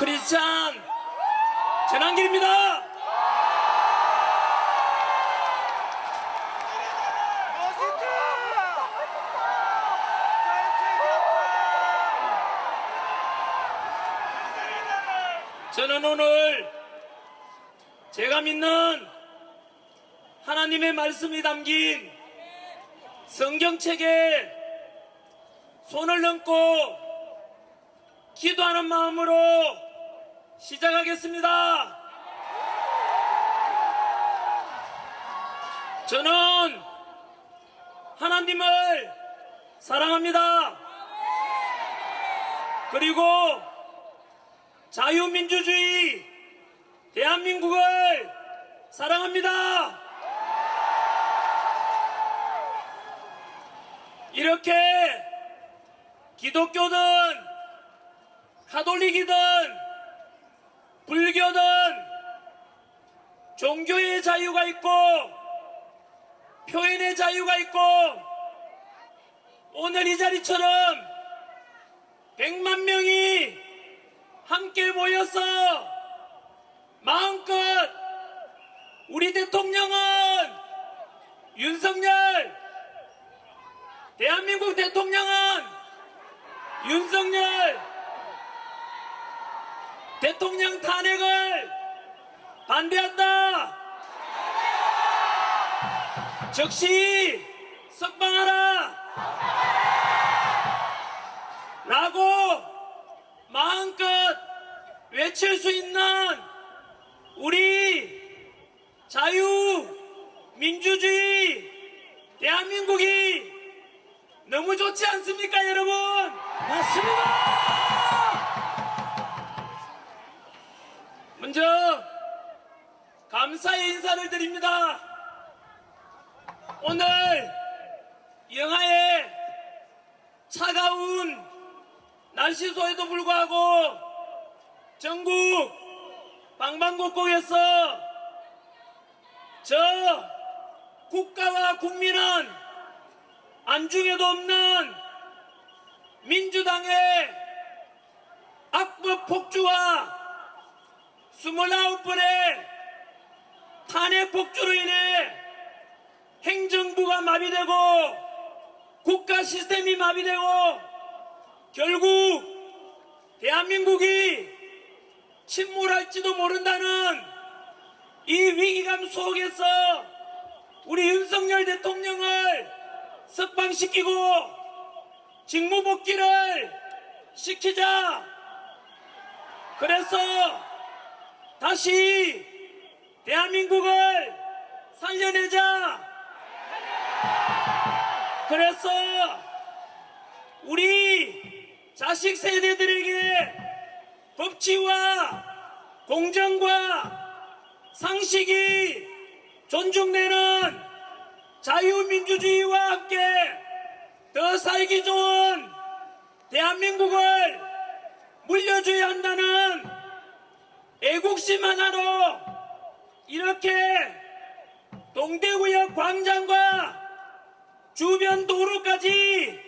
크리스찬 전한길입니다. 저는 오늘 제가 믿는 하나님의 말씀이 담긴 성경책에 손을 얹고 기도하는 마음으로 시작하겠습니다. 저는 하나님을 사랑합니다. 그리고 자유민주주의 대한민국을 사랑합니다. 이렇게 기독교든 가톨릭이든 불교든 종교의 자유가 있고 표현의 자유가 있고 오늘 이 자리처럼 100만 명이 함께 모여서 마음껏 우리 대통령은 윤석열, 대한민국 대통령은 윤석열 대통령 탄핵을 반대한다. 즉시 석방하라 라고 마음껏 외칠 수 있는 우리 자유민주주의 대한민국이 너무 좋지 않습니까, 여러분? 맞습니다. 먼저 감사의 인사를 드립니다. 오늘 영하의 차가운 날씨소에도 불구하고 전국 방방곡곡에서 저 국가와 국민은 안중에도 없는 민주당의 악법 폭주와 29번의 탄핵 폭주로 인해 행정부가 마비되고 국가 시스템이 마비되고 결국 대한민국이 침몰할지도 모른다는 이 위기감 속에서 우리 윤석열 대통령을 석방시키고 직무복귀를 시키자. 그래서 다시 대한민국을 살려내자. 그래서 우리 자식 세대들에게 법치와 공정과 상식이 존중되는 자유민주주의와 함께 더 살기 좋은 대한민국을 물려줘야 한다는 애국심 하나로 이렇게 동대구역 광장과 주변 도로까지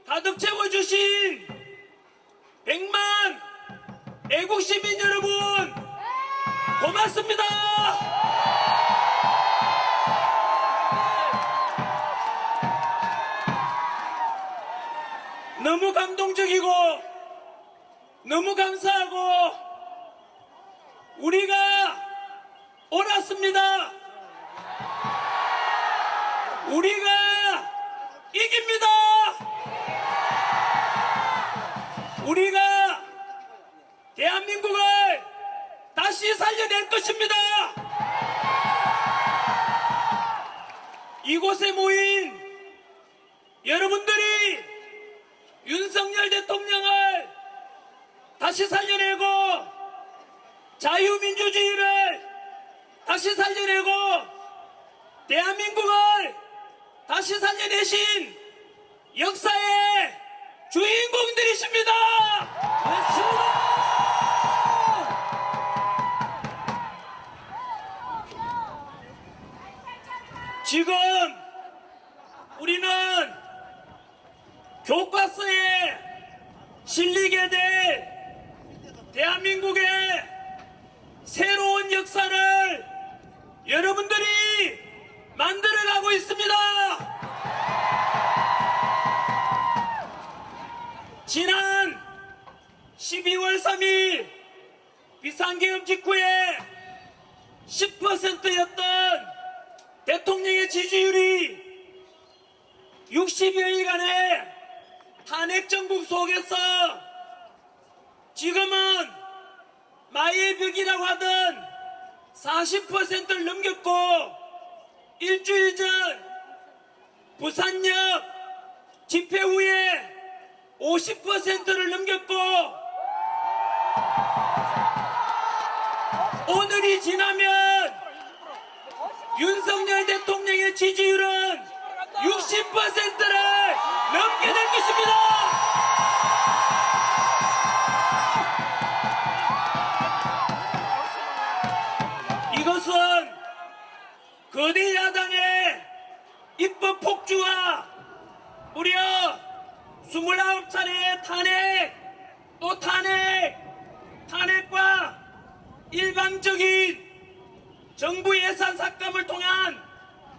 가득 채워주신 100만 애국시민 여러분 고맙습니다. 너무 감동적이고 너무 감사하고 우리가 옳았습니다. 우리가 이깁니다. 우리가 대한민국을 다시 살려낼 것입니다. 이곳에 모인 여러분들이 윤석열 대통령을 다시 살려내고 자유민주주의를 다시 살려내고 대한민국을 다시 살려내신 역사의 주인공들이십니다. 맞습니다. 지금 우리는 교과서에 실리게 될 대한민국의 새로운 역사를 여러분들이 만들어가고 있습니다. 지난 12월 3일 비상계엄 직후에 10%였던 대통령의 지지율이 60여일간의 탄핵 정국 속에서 지금은 마의 벽이라고 하던 40%를 넘겼고, 일주일 전 부산역 집회 후에 50%를 넘겼고, 오늘이 지나면 윤석열 대통령의 지지율은 60%를 넘게 될 것입니다. 이것은 거대 야당의 입법 폭주와 무려 29차례의 탄핵, 또 탄핵과 일방적인 정부 예산 삭감을 통한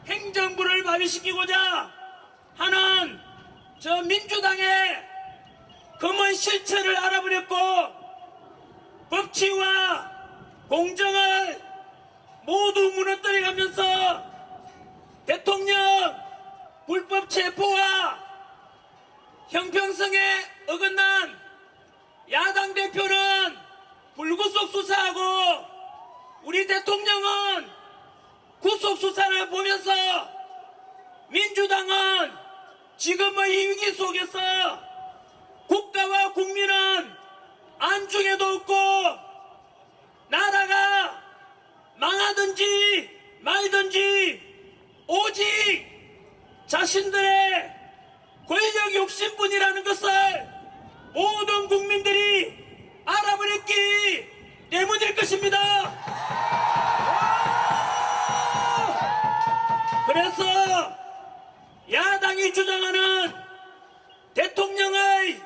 행정부를 마비시키고자 하는 저 민주당의 검은 실체를 알아버렸고, 법치와 공정을 모두 무너뜨려가면서 대통령 불법 체포와 형평성에 어긋난 야당 대표는 불구속 수사하고, 우리 대통령은 구속 수사를 보면서 민주당은 지금의 이 위기 속에서 국가와 국민은 안중에도 없고 나라가 망하든지 말든지 오직 자신들의 권력 욕심뿐이라는 것을 모든 국민들이 알아버렸기 때문일 것입니다. 그래서 야당이 주장하는 대통령의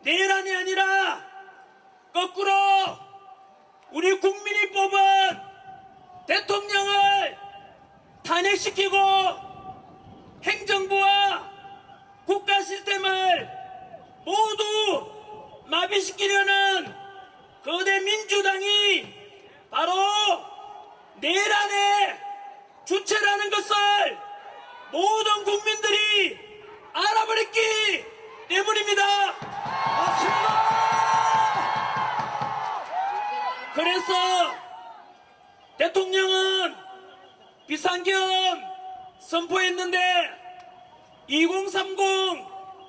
내란이 아니라 거꾸로 우리 국민이 뽑은 대통령을 탄핵시키고 행정부와 국가 시스템을 모두 마비시키려는 거대 민주당이 바로 내란의 주체라는 것을 모든 국민들이 알아버렸기 때문입니다. 맞습니다. 그래서 대통령은 비상계엄 선포했는데 2030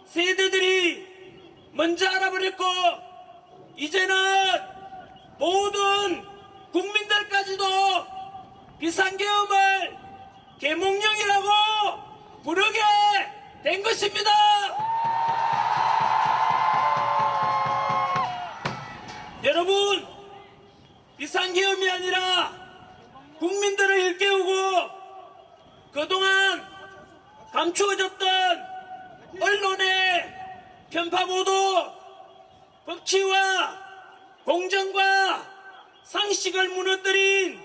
세대들이 먼저 알아버렸고, 이제는 모든 국민들까지도 비상계엄을 계몽령이라고 부르게 된 것입니다. 여러분, 비상계엄이 아니라 국민들을 일깨우고 그동안 감추어졌던 언론의 편파보도, 법치와 공정과 상식을 무너뜨린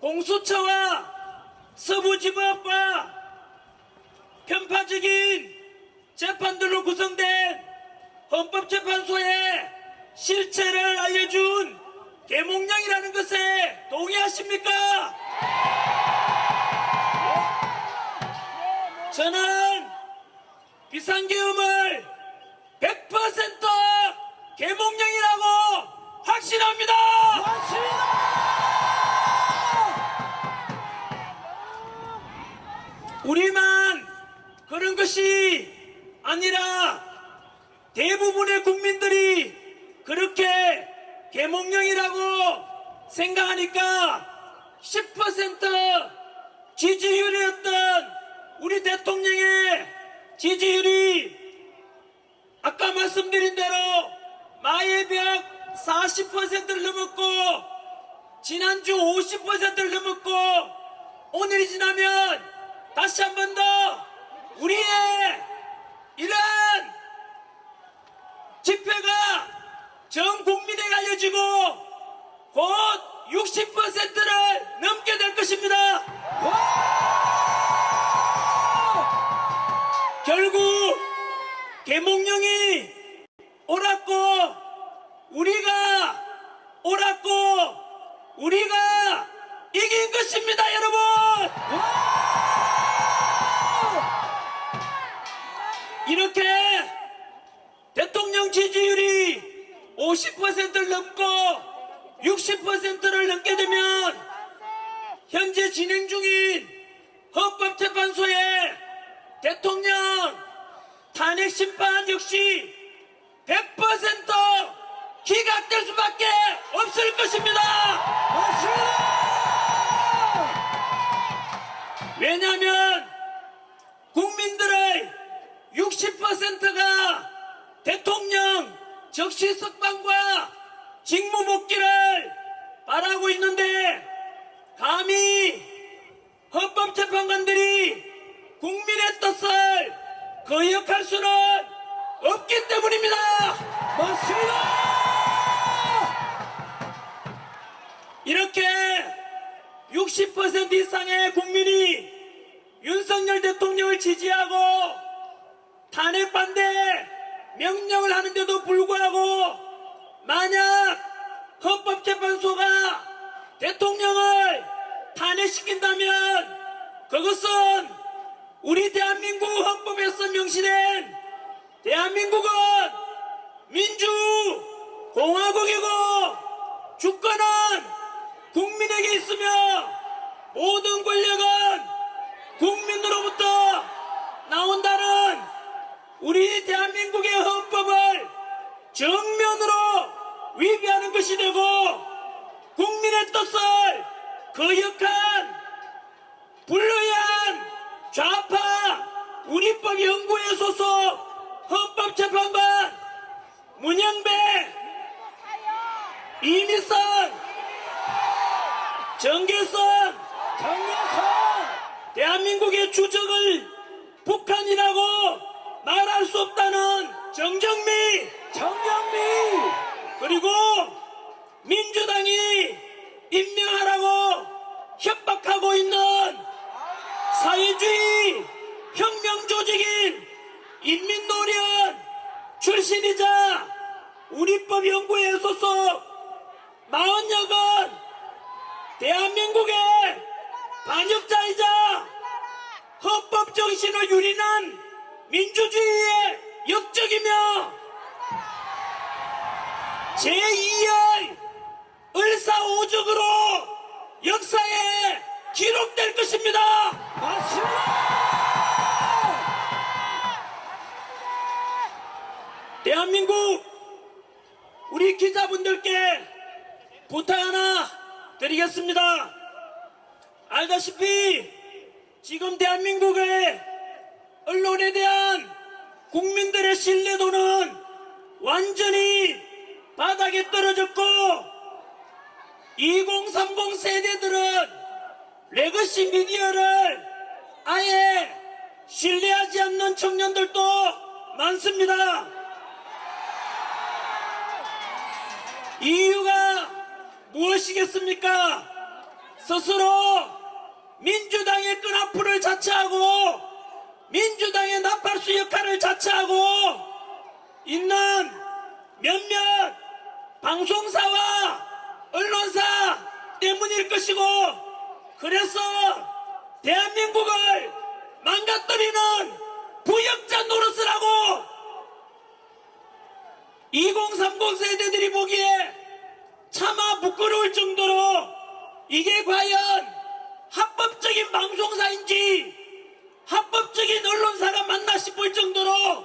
공수처와 서부지법과 편파적인 재판들로 구성된 헌법재판소의 실체를 알려준 계몽령이라는 것에 동의하십니까? 저는 비상계엄을 100% 계몽령이라고 확신합니다. 우리만 그런 것이 아니라 대부분의 국민들이 그렇게 계몽령이라고 생각하니까 10% 지지율이었던 우리 대통령의 지지율이 아까 말씀드린 대로 마의 벽 40%를 넘었고, 지난주 50%를 넘었고, 오늘이 지나면 다시 한 번 더 우리의 이러한 집회가 전 국민에게 알려지고 60%를 넘게 될 것입니다. 결국 계몽령이 옳았고 우리가 이긴 것입니다, 여러분. 이렇게 대통령 지지율이 50%를 넘고 60%를 넘게 되면 현재 진행 중인 헌법재판소의 대통령 탄핵 심판 역시 100% 기각될 수밖에 없을 것입니다. 맞습니다. 왜냐하면 국민들의 60%가 대통령 적시 석방과 직무 복귀를 바라고 있는데 감히 헌법재판관들이 국민의 뜻을 거역할 수는 없기 때문입니다. 맞습니다. 이렇게 60% 이상의 국민이 윤석열 대통령을 지지하고 탄핵 반대 명령을 하는데도 불구하고 만약 헌법재판소가 대통령을 탄핵시킨다면 그것은 우리 대한민국 헌법에서 명시된 대한민국은 민주공화국이고 주권은 국민에게 있으며 모든 권력은 국민으로부터 나온다는 우리 대한민국의 헌법을 정면으로 위배하는 것이 되고 국민의 뜻을 거역한 불의한 좌파 우리법연구회 소속 헌법재판관 문영배, 이미선, 정계선, 대한민국의 주적을 북한이라고 말할 수 없다는 정경미, 그리고 민주당이 임명하라고 협박하고 있는 사회주의 혁명조직인 인민노련 출신이자 우리법연구회 소속 40여건 대한민국의 반역자이자 헌법 정신을 유린한 민주주의의 역적이며 제2의 을사오적으로 역사에 기록될 것입니다. 맞습니다. 대한민국 우리 기자분들께 부탁 하나 드리겠습니다. 알다시피 지금 대한민국의 언론에 대한 국민들의 신뢰도는 완전히 바닥에 떨어졌고 2030 세대들은 레거시 미디어를 아예 신뢰하지 않는 청년들도 많습니다. 이유가 무엇이겠습니까? 스스로 민주당의 끈앞풀을 자처하고 민주당의 나팔수 역할을 자처하고 있는 몇몇 방송사와 언론사 때문일 것이고 그래서 대한민국을 망가뜨리는 부역자 노릇을 하고 2030 세대들이 보기에 차마 부끄러울 정도로 이게 과연 합법적인 방송사인지 합법적인 언론사가 맞나 싶을 정도로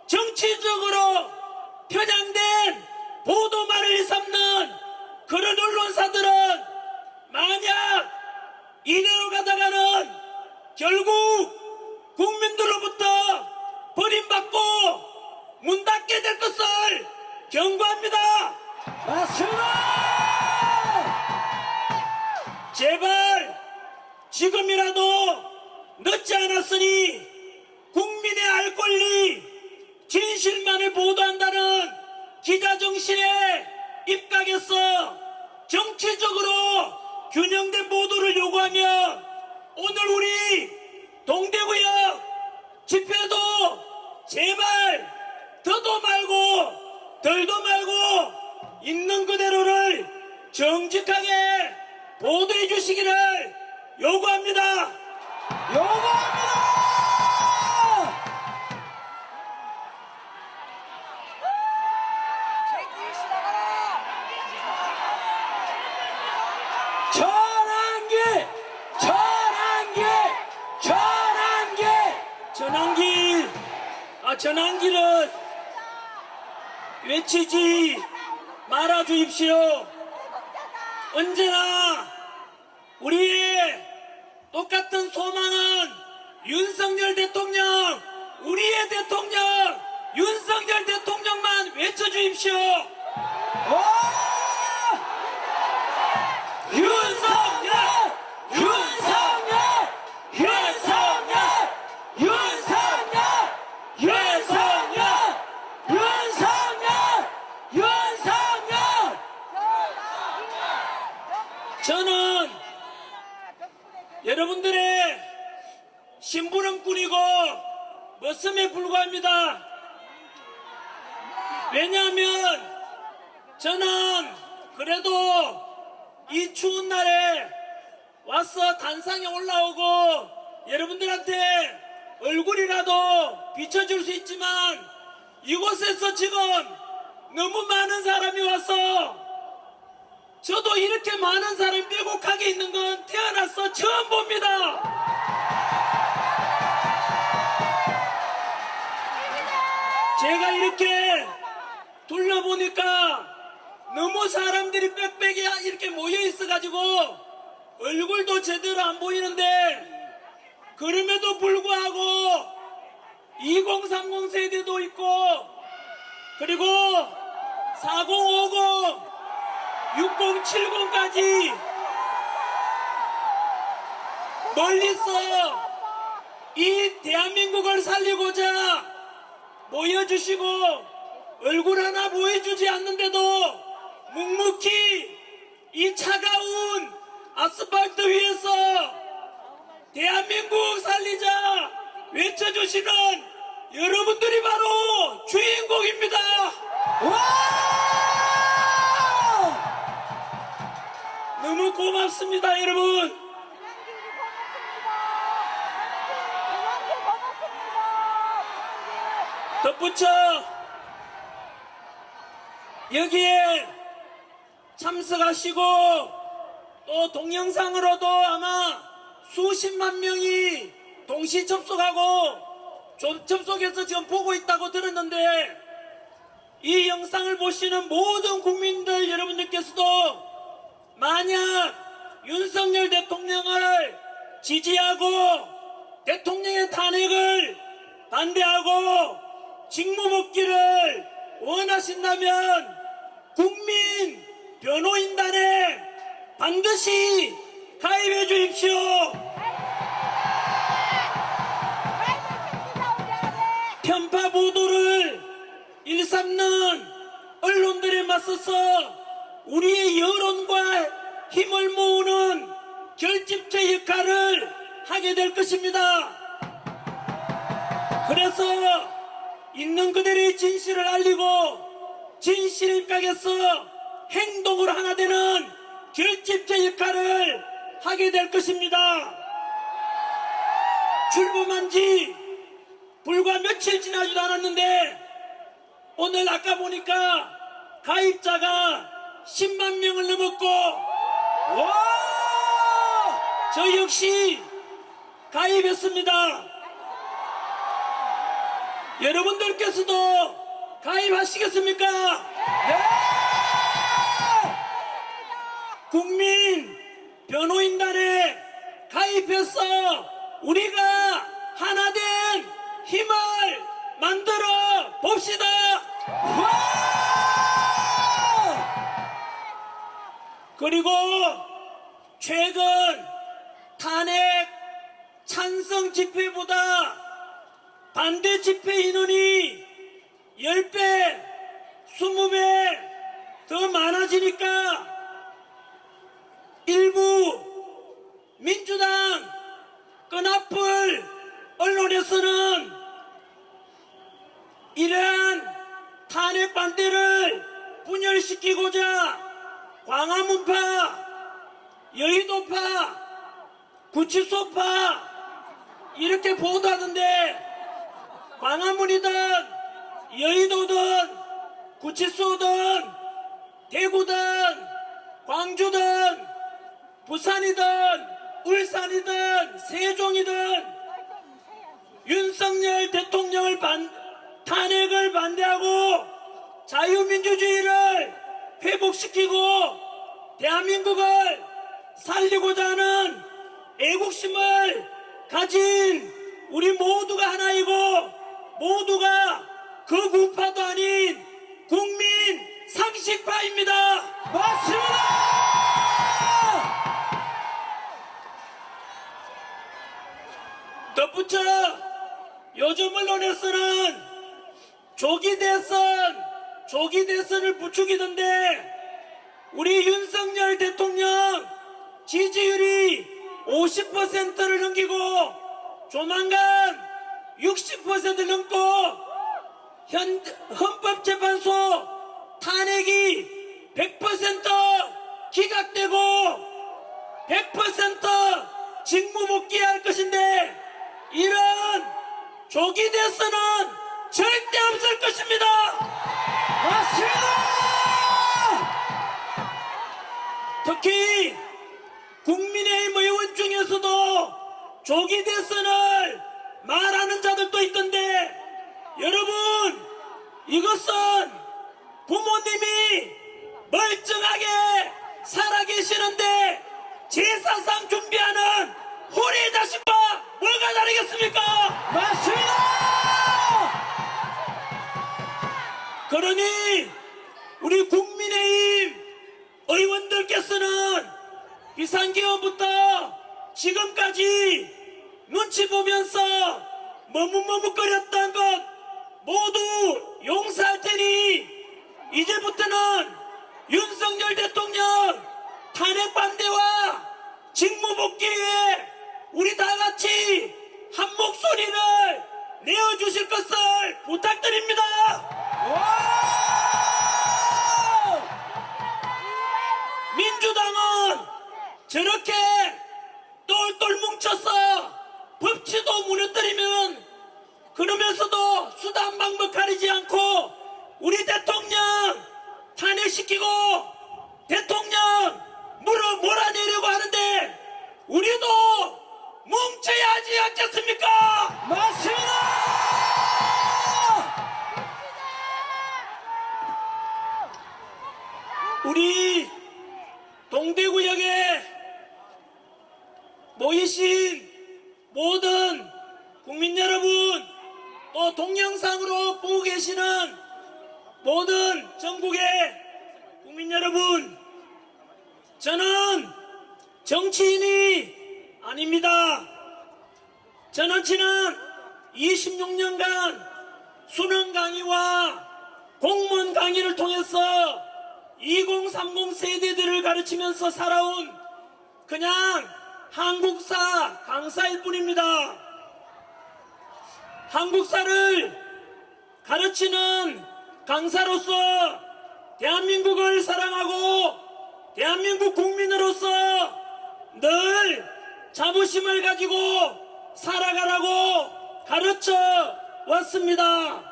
정치적으로 편향된 보도말을 일삼는 그런 언론사들은 만약 이대로 가다가는 결국 국민들로부터 버림받고 문 닫게 될 것을 경고합니다. 맞습니다. 제발 지금이라도 늦지 않았으니 국민의 알 권리 진실만을 보도한다는 기자정신에 입각해서 정치적으로 균형된 보도를 요구하며 오늘 우리 동대구역 집회도 제발 더도 말고 덜도 말고 있는 그대로를 정직하게 보도해 주시기를 요구합니다. 요구합니다! 전환기! 전환기! 전환기! 전환기를 외치지 말아 주십시오. 언제나 우리의 똑같은 소망은 윤석열 대통령, 우리의 대통령, 윤석열 대통령만 외쳐주십시오. 윤석열! 윤석열! 윤석열! 윤석열! 윤석열! 윤석열! 윤석열! 저는 여러분들의 심부름꾼이고 머슴에 불과합니다. 왜냐하면 저는 그래도 이 추운 날에 와서 단상에 올라오고 여러분들한테 얼굴이라도 비춰줄 수 있지만 이곳에서 지금 너무 많은 사람이 와서 저도 이렇게 많은 사람이 빼곡하게 있는 건 태어나서 처음 봅니다. 제가 이렇게 둘러보니까 너무 사람들이 빽빽이 이렇게 모여 있어가지고 얼굴도 제대로 안 보이는데 그럼에도 불구하고 2030 세대도 있고 그리고 4050, 6070까지 멀리서 이 대한민국을 살리고자 모여주시고 얼굴 하나 보여주지 않는데도 묵묵히 이 차가운 아스팔트 위에서 대한민국 살리자 외쳐주시는 여러분들이 바로 주인공입니다. 와! 너무 고맙습니다, 여러분. 덧붙여 여기에 참석하시고 또 동영상으로도 아마 수십만 명이 동시 접속하고 접속해서 지금 보고 있다고 들었는데 이 영상을 보시는 모든 국민들 여러분들께서도 만약 윤석열 대통령을 지지하고 대통령의 탄핵을 반대하고 직무복귀를 원하신다면 국민 변호인단에 반드시 가입해 주십시오. 편파 보도를 일삼는 언론들에 맞서서 우리의 여론과 힘을 모으는 결집체 역할을 하게 될 것입니다. 그래서 있는 그대로의 진실을 알리고 진실에 입각해서 행동으로 하나 되는 결집체 역할을 하게 될 것입니다. 출범한 지 불과 며칠 지나지도 않았는데 오늘 아까 보니까 가입자가 10만 명을 넘었고 저 역시 가입했습니다. 여러분들께서도 가입하시겠습니까? 네! 국민 변호인단에 가입해서 우리가 하나된 힘을 만들어 봅시다. 그리고 최근 탄핵 찬성 집회보다 반대 집회 인원이 10배, 20배 더 많아지니까 일부 민주당 끈앞을 언론에서는 이러한 탄핵 반대를 분열시키고자 광화문파, 여의도파, 구치소파 이렇게 보도하던데, 광화문이든 여의도든 구치소든 대구든 광주든 부산이든 울산이든 세종이든 윤석열 대통령을 탄핵을 반대하고 자유민주주의를 회복시키고 대한민국을 살리고자 하는 애국심을 가진 우리 모두가 하나이고 모두가 극우파도 아닌 국민 상식파입니다. 맞습니다. 덧붙여 요즘 언론에서는 조기 대선을 부추기던데, 우리 윤석열 대통령 지지율이 50%를 넘기고 조만간 60%를 넘고 헌법재판소 탄핵이 100% 기각되고 100% 직무복귀할 것인데, 이런 조기 대선은 절대 없을 것입니다. 맞습니다. 특히 국민의힘 의원 중에서도 조기 대선을 말하는 자들도 있던데, 여러분, 이것은 부모님이 멀쩡하게 살아계시는데 제사상 준비하는 호리 자식과 뭐가 다르겠습니까? 맞습니다. 그러니 우리 국민의힘 의원들께서는 비상계엄부터 지금까지 눈치 보면서 머뭇머뭇거렸던 것 모두 용서할 테니, 이제부터는 윤석열 대통령 탄핵 반대와 직무복귀에 우리 다같이 한 목소리를 내어주실 것을 부탁드립니다. 민주당은 저렇게 똘똘 뭉쳐서 법치도 무너뜨리면, 그러면서도 수단 방법 가리지 않고 우리 대통령 탄핵시키고 대통령 몰아내려고 하는데, 우리도 뭉쳐야 하지 않겠습니까? 맞습니다. 우리 동대구역에 모이신 모든 국민 여러분, 또 동영상으로 보고 계시는 모든 전국의 국민 여러분, 저는 정치인이 아닙니다. 저는 지난 26년간 수능 강의와 공무원 강의를 통해서 2030 세대들을 가르치면서 살아온 그냥 한국사 강사일 뿐입니다. 한국사를 가르치는 강사로서 대한민국을 사랑하고 대한민국 국민으로서 늘 자부심을 가지고 살아가라고 가르쳐 왔습니다.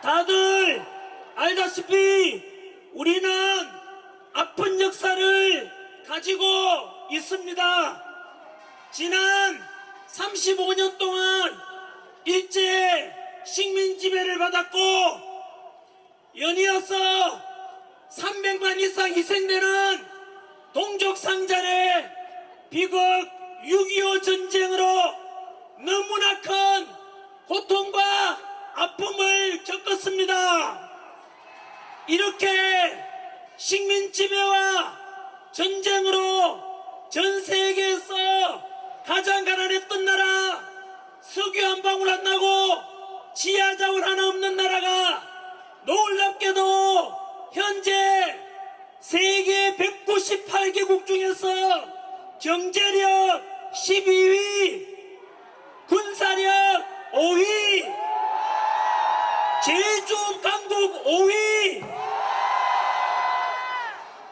다들 알다시피 우리는 아픈 역사를 가지고 있습니다. 지난 35년 동안 일제 식민 지배를 받았고, 연이어서 300만 이상 희생되는 동족상잔의 비극 6.25 전쟁으로 너무나 큰 고통과 아픔을 겪었습니다. 이렇게 식민 지배와 전쟁으로 전 세계에서 가장 가난했던 나라, 석유 한 방울 안 나고 지하자원 하나 없는 나라가 놀랍게도 현재 세계 198개국 5개국 중에서 경제력 12위, 군사력 5위, 제조업 강국 5위,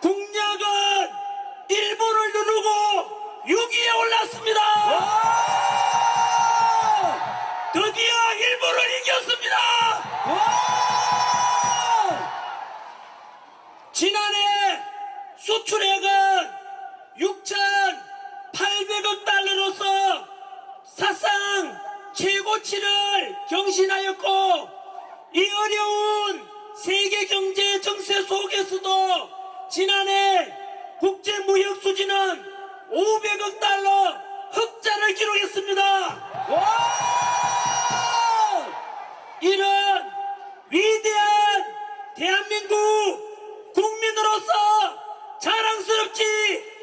국력은 일본을 누르고 6위에 올랐습니다. 드디어 일본을 이겼습니다. 지난해 수출액은 6,800억 달러로서 사상 최고치를 경신하였고, 이 어려운 세계 경제 정세 속에서도 지난해 국제무역 수지는 500억 달러 흑자를 기록했습니다. 이런 위대한 대한민국 국민으로서 자랑스럽지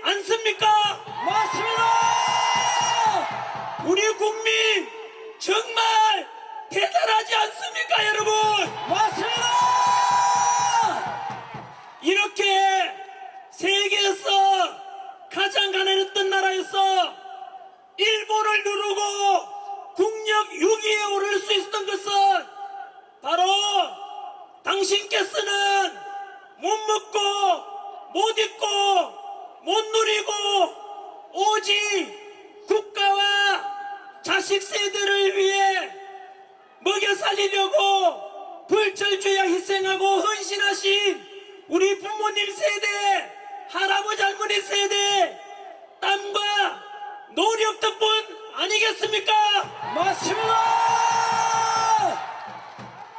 않습니까? 맞습니다. 우리 국민 정말 대단하지 않습니까, 여러분? 맞습니다. 이렇게 세계에서 가장 가난했던 나라에서 일본을 누르고 국력 6위에 오를 수 있었던 것은 바로 당신께서는 못 먹고 못 입고 못 누리고 오직 국가와 자식 세대를 위해 먹여 살리려고 불철주야 희생하고 헌신하신 우리 부모님 세대, 할아버지 할머니 세대 땀과 노력 덕분 아니겠습니까? 맞습니다.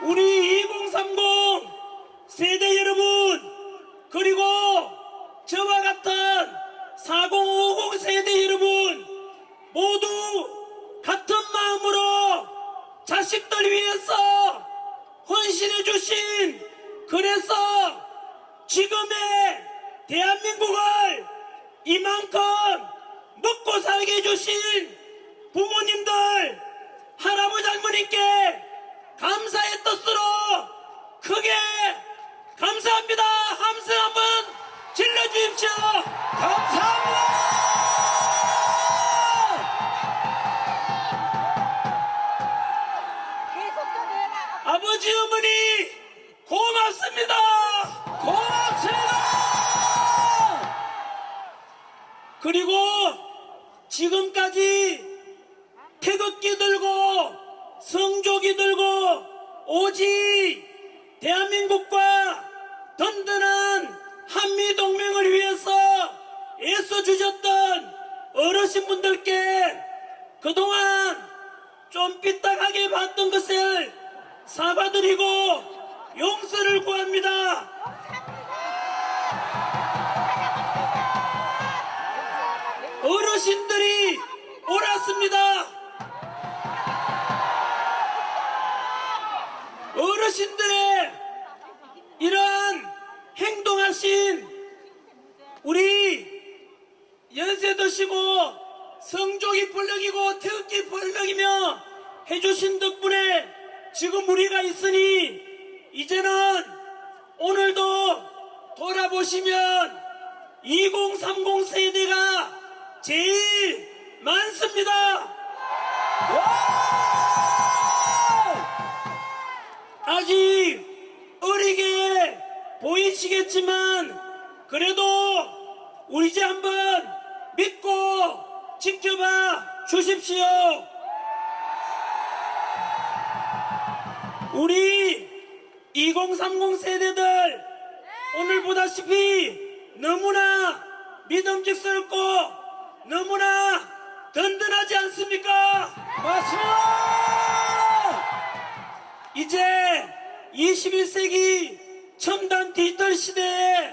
우리 2030 세대 여러분, 그리고 저와 같은 4050 세대 여러분 모두 같은 마음으로 자식들 위해서 헌신해 주신, 그래서 지금의 대한민국을 이만큼 먹고 살게 해주신 부모님들, 할아버지 할머니께 감사의 뜻으로 크게 감사합니다. 함성 한번 질러주십시오. 감사합니다. 아버지 어머니 고맙습니다. 고맙습니다. 그리고 지금까지 태극기 들고 성조기 들고 오직 대한민국과 든든한 한미동맹을 위해서 애써주셨던 어르신분들께 그동안 좀 삐딱하게 봤던 것을 사과드리고 용서를 구합니다. 어르신들이 옳았습니다. 어르신들의 이러한 행동하신 우리 연세 드시고 성족이 벌럭이고 태극기 벌럭이며 해주신 덕분에 지금 우리가 있으니, 이제는 오늘도 돌아보시면 2030 세대가 제일 많습니다. 아직 어리게 보이시겠지만 그래도 우리 이제 한번 믿고 지켜봐 주십시오. 우리 2030 세대들 오늘 보다시피 너무나 믿음직스럽고 너무나 든든하지 않습니까? 맞습니다. 이제 21세기 첨단 디지털 시대에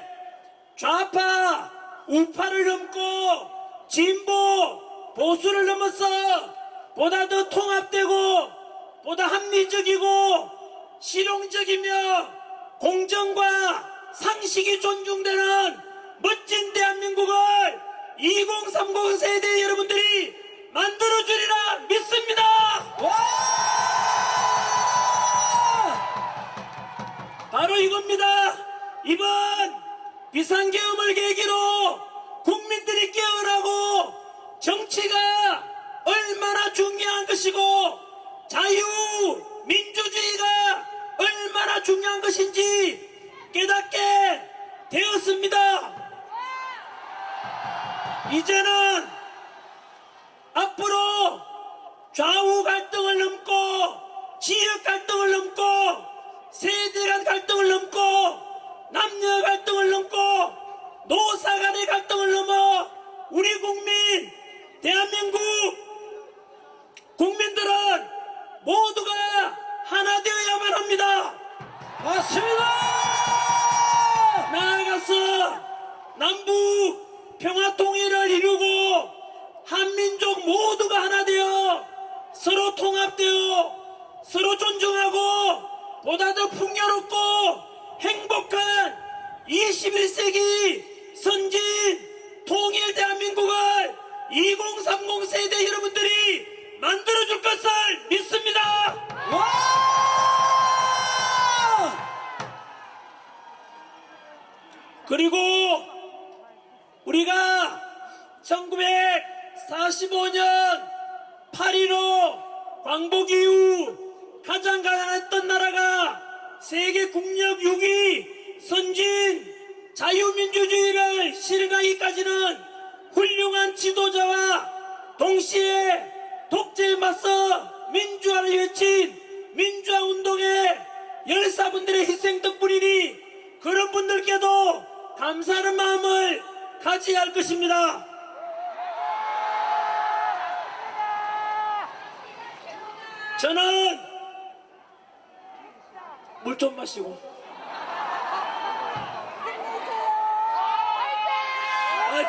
좌파 우파를 넘고 진보 보수를 넘어서 보다 더 통합되고 보다 합리적이고 실용적이며 공정과 상식이 존중되는 멋진 대한민국을 2030 세대 여러분들이 만들어주리라 믿습니다. 바로 이겁니다. 이번 비상계엄을 계기로 개헌하고 정치가 얼마나 중요한 것이고 자유민주주의가 얼마나 중요한 것인지 깨닫게 되었습니다. 이제는 앞으로 좌우 갈등을 넘고 지역 갈등을 넘고 세대 간 갈등을 넘고 남녀 갈등을 넘고 노사 간의 갈등을 넘어 우리 국민 대한민국 국민들은 모두가 하나 되어야만 합니다. 맞습니다. 나아가서 남북 평화통일을 이루고 한민족 모두가 하나 되어 서로 통합되어 서로 존중하고 보다 더 풍요롭고 행복한 21세기 선진 통일 대한민국을 2030 세대 여러분들이 만들어줄 것을 믿습니다. 와! 그리고 우리가 1945년 8.15 광복 이후 가장 가난했던 나라가 세계 국력 6위 선진 자유민주주의를 실현하기까지는 훌륭한 지도자와 동시에 독재에 맞서 민주화를 외친 민주화운동의 열사분들의 희생 덕분이니 그런 분들께도 감사하는 마음을 가져야 할 것입니다. 저는 물 좀 마시고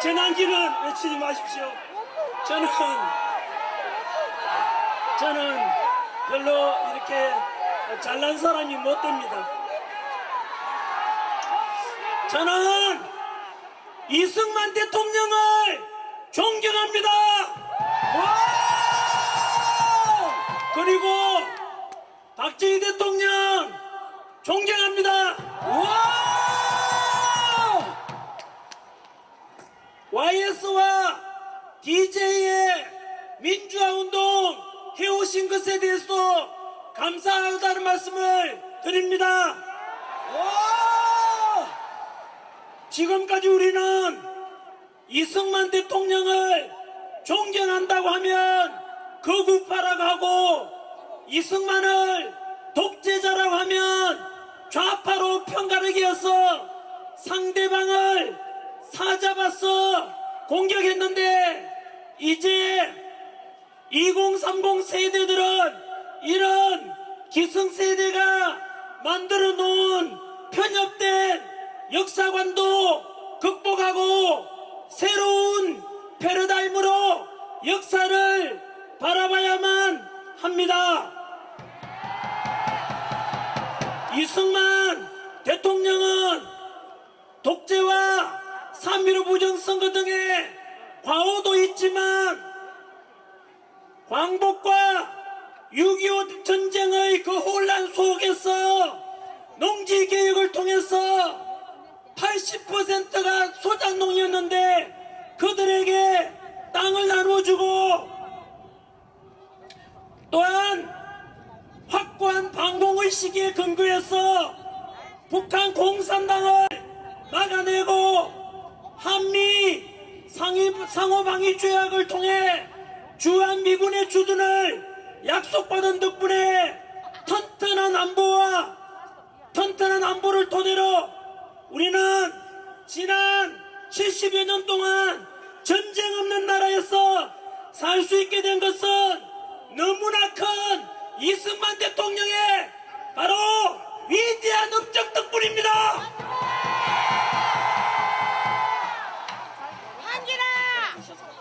재난기는 외치지 마십시오. 저는 별로 이렇게 잘난 사람이 못 됩니다. 저는 이승만 대통령을 존경합니다. 그리고 박정희 대통령 존경합니다. YS와 DJ의 민주화운동 해오신 것에 대해서 감사하다는 말씀을 드립니다. 지금까지 우리는 이승만 대통령을 존경한다고 하면 거구파라고 하고 이승만을 독재자라고 하면 좌파로 편가르기여서 상대방을 사잡아서 공격했는데 이제 2030 세대들은 이런 기성세대가 만들어 놓은 편협된 역사관도 극복하고 새로운 패러다임으로 역사를 바라봐야만 합니다. 이승만 대통령은 독재와 3.15 부정선거 등의 과오도 있지만 광복과 6.25 전쟁의 그 혼란 속에서 농지개혁을 통해서 80%가 소작농이었는데 그들에게 땅을 나눠주고 또한 확고한 방공의식에 근거해서 북한 공산당을 막아내고 한미 상호방위 조약을 통해 주한미군의 주둔을 약속받은 덕분에 튼튼한 안보를 토대로 우리는 지난 70여 년 동안 전쟁 없는 나라에서 살 수 있게 된 것은 너무나 큰 이승만 대통령의 바로 위대한 업적 덕분입니다.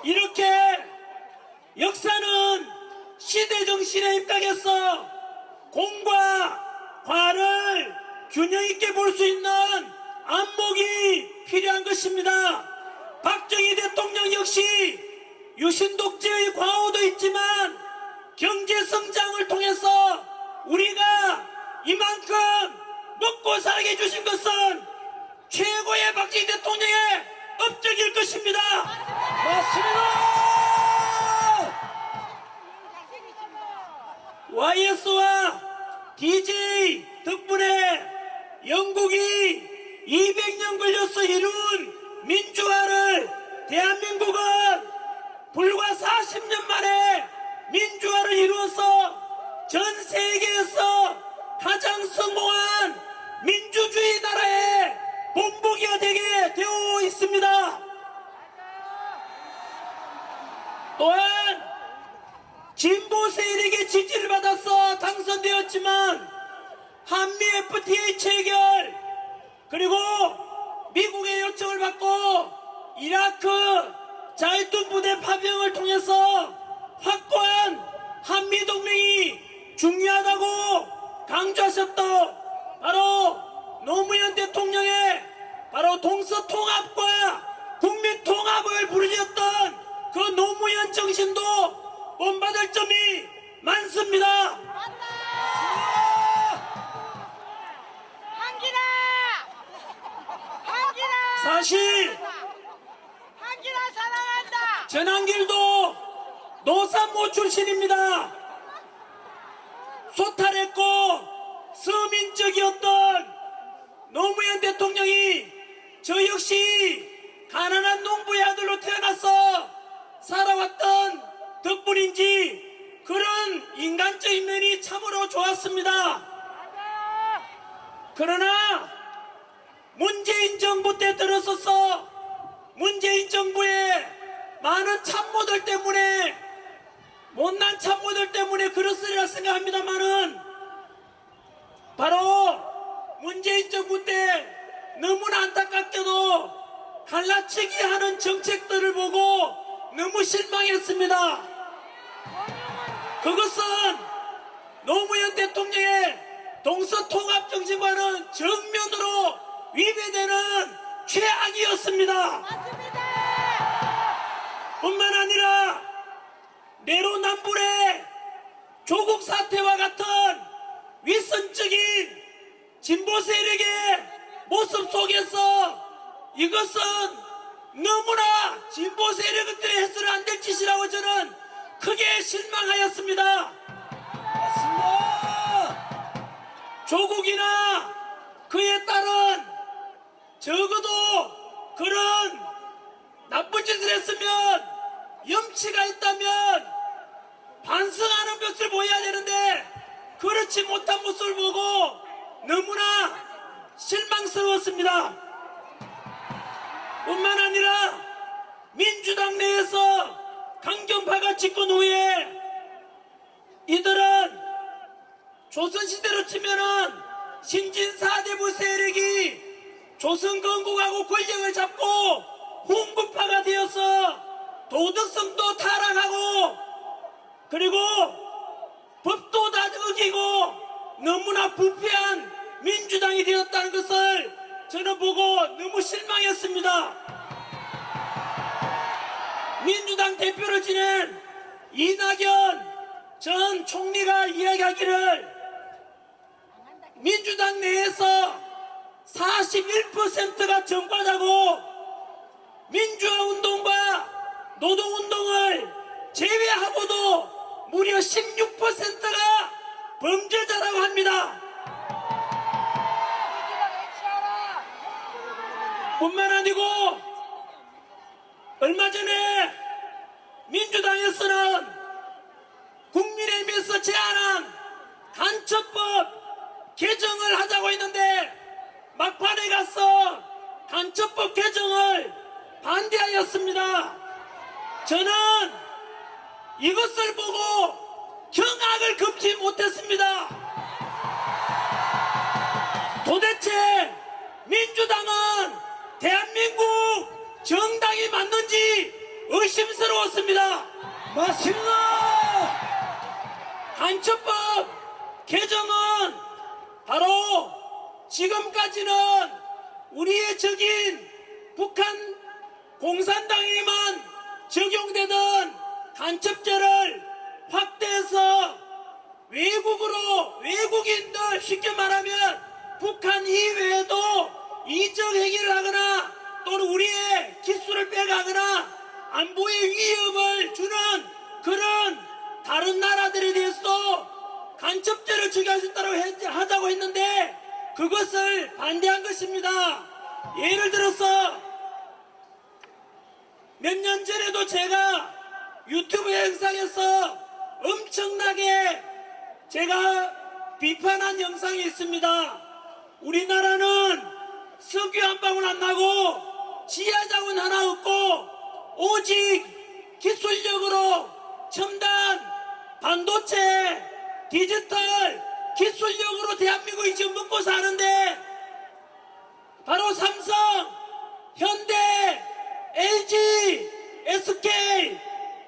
이렇게 역사는 시대정신에 입각해서 공과 과를 균형 있게 볼 수 있는 안목이 필요한 것입니다. 박정희 대통령 역시 유신독재의 과오도 있지만 경제성장을 통해서 우리가 이만큼 먹고 살게 해주신 것은 최고의 박정희 대통령의 업적일 것입니다. 맞습니다. YS와 DJ 덕분에 영국이 200년 걸려서 이룬 민주화를 대한민국은 불과 40년 만에 민주화를 이루어서 전 세계에서 가장 성공한 민주주의 나라의 본보기가 되게 되어 있습니다. 또한 진보 세력의 지지를 받아서 당선되었지만 한미 FTA 체결 그리고 미국의 요청을 받고 이라크 자이툰 부대 파병을 통해서 확고한 한미 동맹이 중요하다고 강조하셨던 바로 노무현 대통령의 바로 동서통합과 국민통합을 부르셨던 그 노무현 정신도 본받을 점이 많습니다. 한기라! 한기라! 사실 한기라 사랑한다! 전한길도 노산모 출신입니다. 소탈했고 서민적이었던 노무현 대통령이 저 역시 가난한 농부의 아들로 태어나서 살아왔던 덕분인지 그런 인간적인 면이 참으로 좋았습니다. 그러나 문재인 정부 때 들어서서 문재인 정부의 많은 참모들 때문에 못난 참모들 때문에 그렇으리라 생각합니다만은 바로 문재인 정부 때 너무나 안타깝게도 갈라치기 하는 정책들을 보고 너무 실망했습니다. 그것은 노무현 대통령의 동서통합정신과는 정면으로 위배되는 최악이었습니다. 맞습니다! 뿐만 아니라 내로남불의 조국 사태와 같은 위선적인 진보 세력의 모습 속에서 이것은 너무나 진보 세력들이 해서는 안 될 짓이라고 저는 크게 실망하였습니다. 맞습니다. 조국이나 그에 따른 적어도 그런 나쁜 짓을 했으면 염치가 있다면 반성하는 것을 보여야 되는데 그렇지 못한 모습을 보고 너무나 실망스러웠습니다. 뿐만 아니라 민주당 내에서 강경파가 집권 후에 이들은 조선시대로 치면은 신진 4대부 세력이 조선건국하고 권력을 잡고 훈구파가 되어서 도덕성도 타락하고 그리고 법도 다 어기고 너무나 부패한 민주당이 되었다는 것을 저는 보고 너무 실망했습니다. 민주당 대표를 지낸 이낙연 전 총리가 이야기하기를 민주당 내에서 41%가 정과자고 민주화 운동과 노동 운동을 제외하고도 무려 16%가 범죄자라고 합니다. 뿐만 아니고 얼마 전에 민주당에서는 국민의힘에서 제안한 간첩법 개정을 하자고 했는데 막판에 가서 간첩법 개정을 반대하였습니다. 저는 이것을 보고 경악을 금치 못했습니다. 도대체 민주당은 대한민국 정당이 맞는지 의심스러웠습니다. 맞습니다. 간첩법 개정은 바로 지금까지는 우리의 적인 북한 공산당에만 적용되던 간첩죄를 확대해서 외국인들 쉽게 말하면 북한 이외에도 이적 행위를 하거나 또는 우리의 기술을 빼가거나 안보에 위협을 주는 그런 다른 나라들에 대해서도 간첩죄를 적용하겠다고 하자고 했는데 그것을 반대한 것입니다. 예를 들어서 몇 년 전에도 제가 유튜브 영상에서 엄청나게 제가 비판한 영상이 있습니다. 우리나라는 석유 한 방울 안 나고 지하자원 하나 없고 오직 기술력으로 첨단 반도체 디지털 기술력으로 대한민국이 지금 먹고 사는데 바로 삼성, 현대, LG, SK,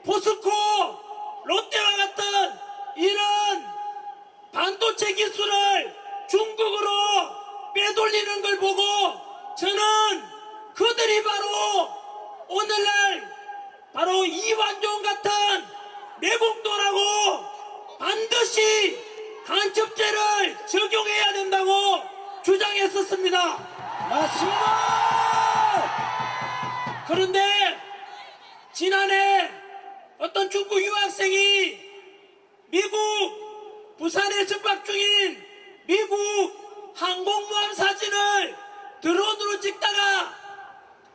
포스코, 롯데와 같은 이런 반도체 기술을 중국으로 빼돌리는 걸 보고 저는 그들이 바로 오늘날 바로 이완종 같은 내공도라고 반드시 간첩죄를 적용해야 된다고 주장했었습니다. 맞습니다. 그런데 지난해 어떤 중국 유학생이 미국 부산에 접박 중인 미국 항공모함 사진을 드론으로 찍다가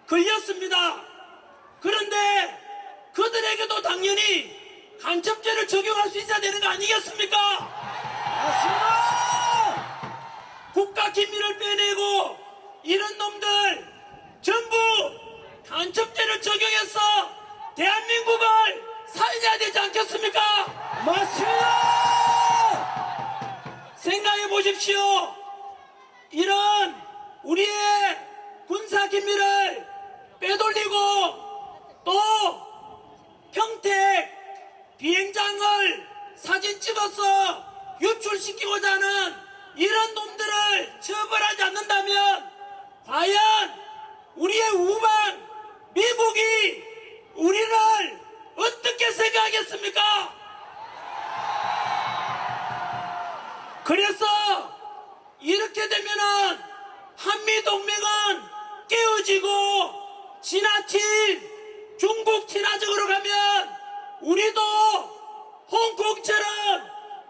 걸렸습니다. 그런데 그들에게도 당연히 간첩죄를 적용할 수 있어야 되는 거 아니겠습니까? 맞습니다. 국가 기밀을 빼내고 이런 놈들 전부 간첩죄를 적용해서 대한민국을 살려야 되지 않겠습니까? 맞습니다. 생각해 보십시오. 이런 우리의 군사 기밀을 빼돌리고 또 평택 비행장을 사진 찍어서 유출시키고자 하는 이런 놈들을 처벌하지 않는다면 과연 우리의 우방 미국이 우리를 어떻게 생각하겠습니까? 그래서 이렇게 되면은 한미동맹은 깨어지고 지나친 중국 친화적으로 가면 우리도 홍콩처럼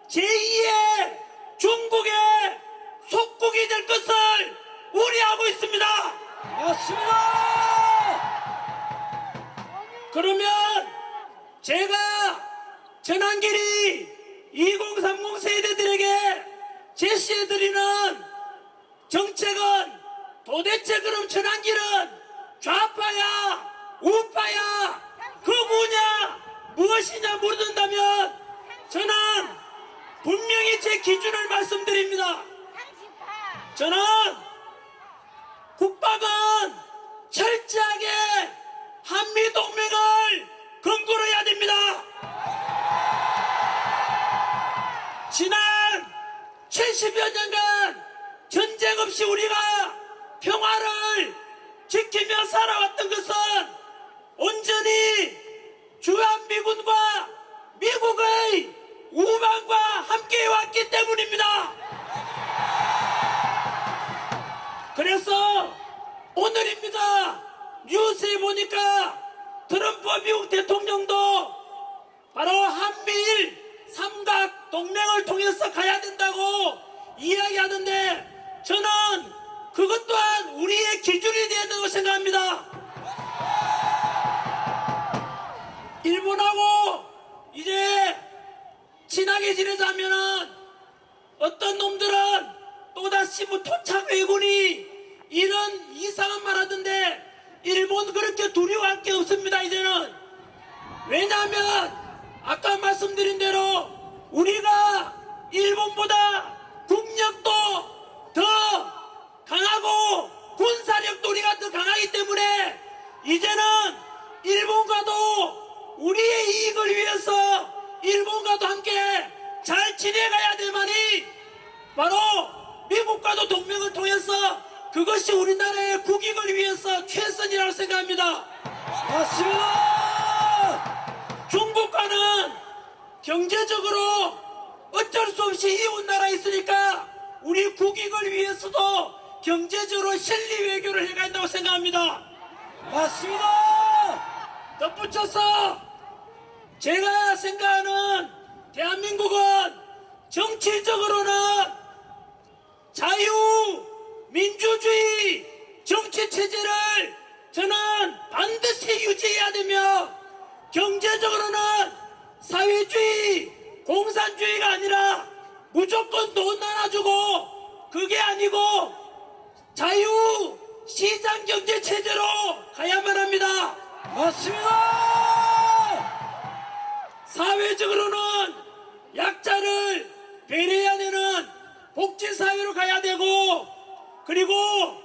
제2의 중국의 속국이 될 것을 우려하고 있습니다. 맞습니다. 그러면 제가 전환길이 2030 세대들에게 제시해드리는 정책은 도대체 그럼 전환길은 좌파야 우파야 극우냐 무엇이냐 물어든다면 저는 분명히 제 기준을 말씀드립니다. 저는 국방은 철저하게 한미동맹을 근거로 해야 됩니다. 지난 70여 년간 전쟁 없이 우리가 평화를 지키며 살아왔던 것은 온전히 주한미군과 미국의 우방과 함께 해왔기 때문입니다. 그래서 오늘입니다. 뉴스에 보니까 트럼프 미국 대통령도 바로 한미일 삼각 동맹을 통해서 가야 된다고 이야기하던데 저는 그것 또한 우리의 기준이 되어야 된다고 생각합니다. 일본하고 이제 친하게 지내자면은 어떤 놈들은 또다시 뭐 토착 왜군이 이런 이상한 말 하던데 일본 그렇게 두려워할 게 없습니다. 이제는 왜냐하면 아까 말씀드린 대로 우리가 일본보다 국력도 더 강하고 군사력도 우리가 더 강하기 때문에 이제는 일본과도 우리의 이익을 위해서 일본과도 함께 잘 지내가야 되만이 바로 미국과도 동맹을 통해서 그것이 우리나라의 국익을 위해서 최선이라고 생각합니다. 맞습니다. 중국과는 경제적으로 어쩔 수 없이 이웃 나라에 있으니까 우리 국익을 위해서도 경제적으로 실리 외교를 해야 한다고 생각합니다. 맞습니다. 덧붙여서 제가 생각하는 대한민국은 정치적으로는 자유민주주의 정치체제를 저는 반드시 유지해야 되며, 경제적으로는 사회주의 공산주의가 아니라 무조건 돈 나눠주고, 그게 아니고 자유시장경제체제로 가야만 합니다. 맞습니다. 사회적으로는 약자를 배려해야 되는 복지사회로 가야 되고, 그리고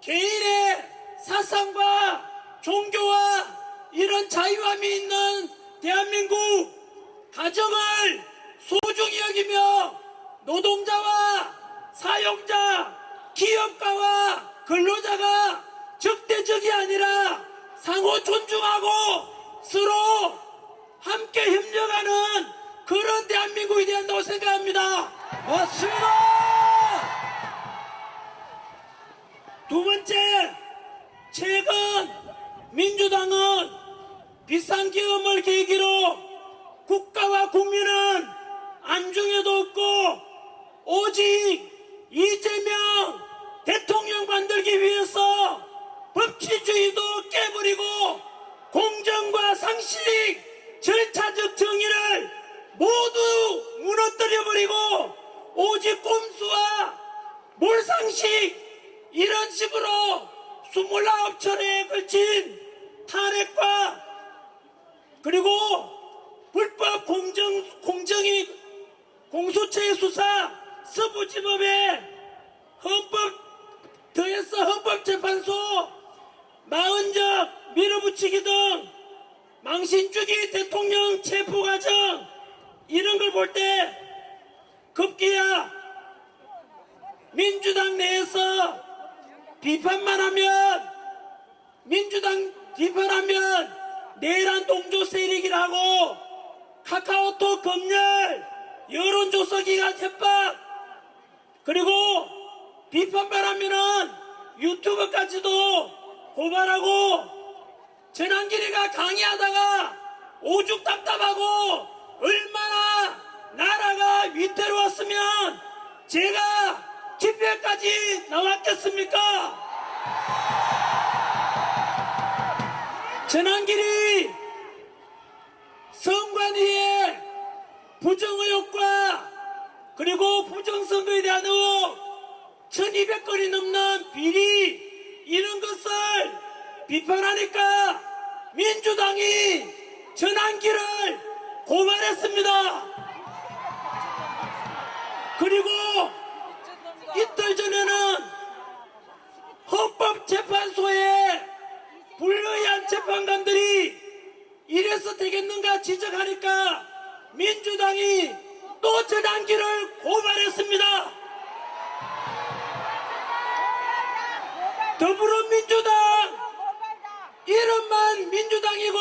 개인의 사상과 종교와 이런 자유함이 있는 대한민국, 가정을 소중히 여기며 노동자와 사용자, 기업가와 근로자가 적대적이 아니라 상호 존중하고 서로 함께 협력하는 그런 대한민국이 되야 한다고 생각합니다. 맞습니다. 두 번째, 최근 민주당은 비상계엄을 계기로 국가와 국민은 안중에도 없고 오직 이재명 대통령 만들기 위해서 법치주의도 깨버리고 공정과 상식, 절차적 정의를 모두 무너뜨려버리고 오직 꼼수와 몰상식, 이런 식으로 29차례에 걸친 탄핵과 그리고 불법 공정위 공소체 수사, 서부지법에 더해서 헌법재판소 40적 밀어붙이기 등 망신주기 대통령 체포과정, 이런 걸 볼 때 급기야 민주당 내에서 민주당 비판하면 내란 동조 세력이라고 카카오톡 검열, 여론조사기관 협박, 그리고 비판만 하면은 유튜브까지도 고발하고, 전환길이가 강의하다가 오죽 답답하고 얼마나 나라가 위태로웠으면 제가 집회까지 나왔겠습니까? 전환길이 선관위의 부정의혹과 그리고 부정선거에 대한 의혹 1200건이 넘는 비리, 이런 것을 비판하니까 민주당이 전환길을 고발했습니다. 그리고 이틀 전에는 헌법재판소에 불의한 재판관들이 이래서 되겠는가 지적하니까 민주당이 또 전환길을 고발했습니다. 더불어민주당 이름만 민주당이고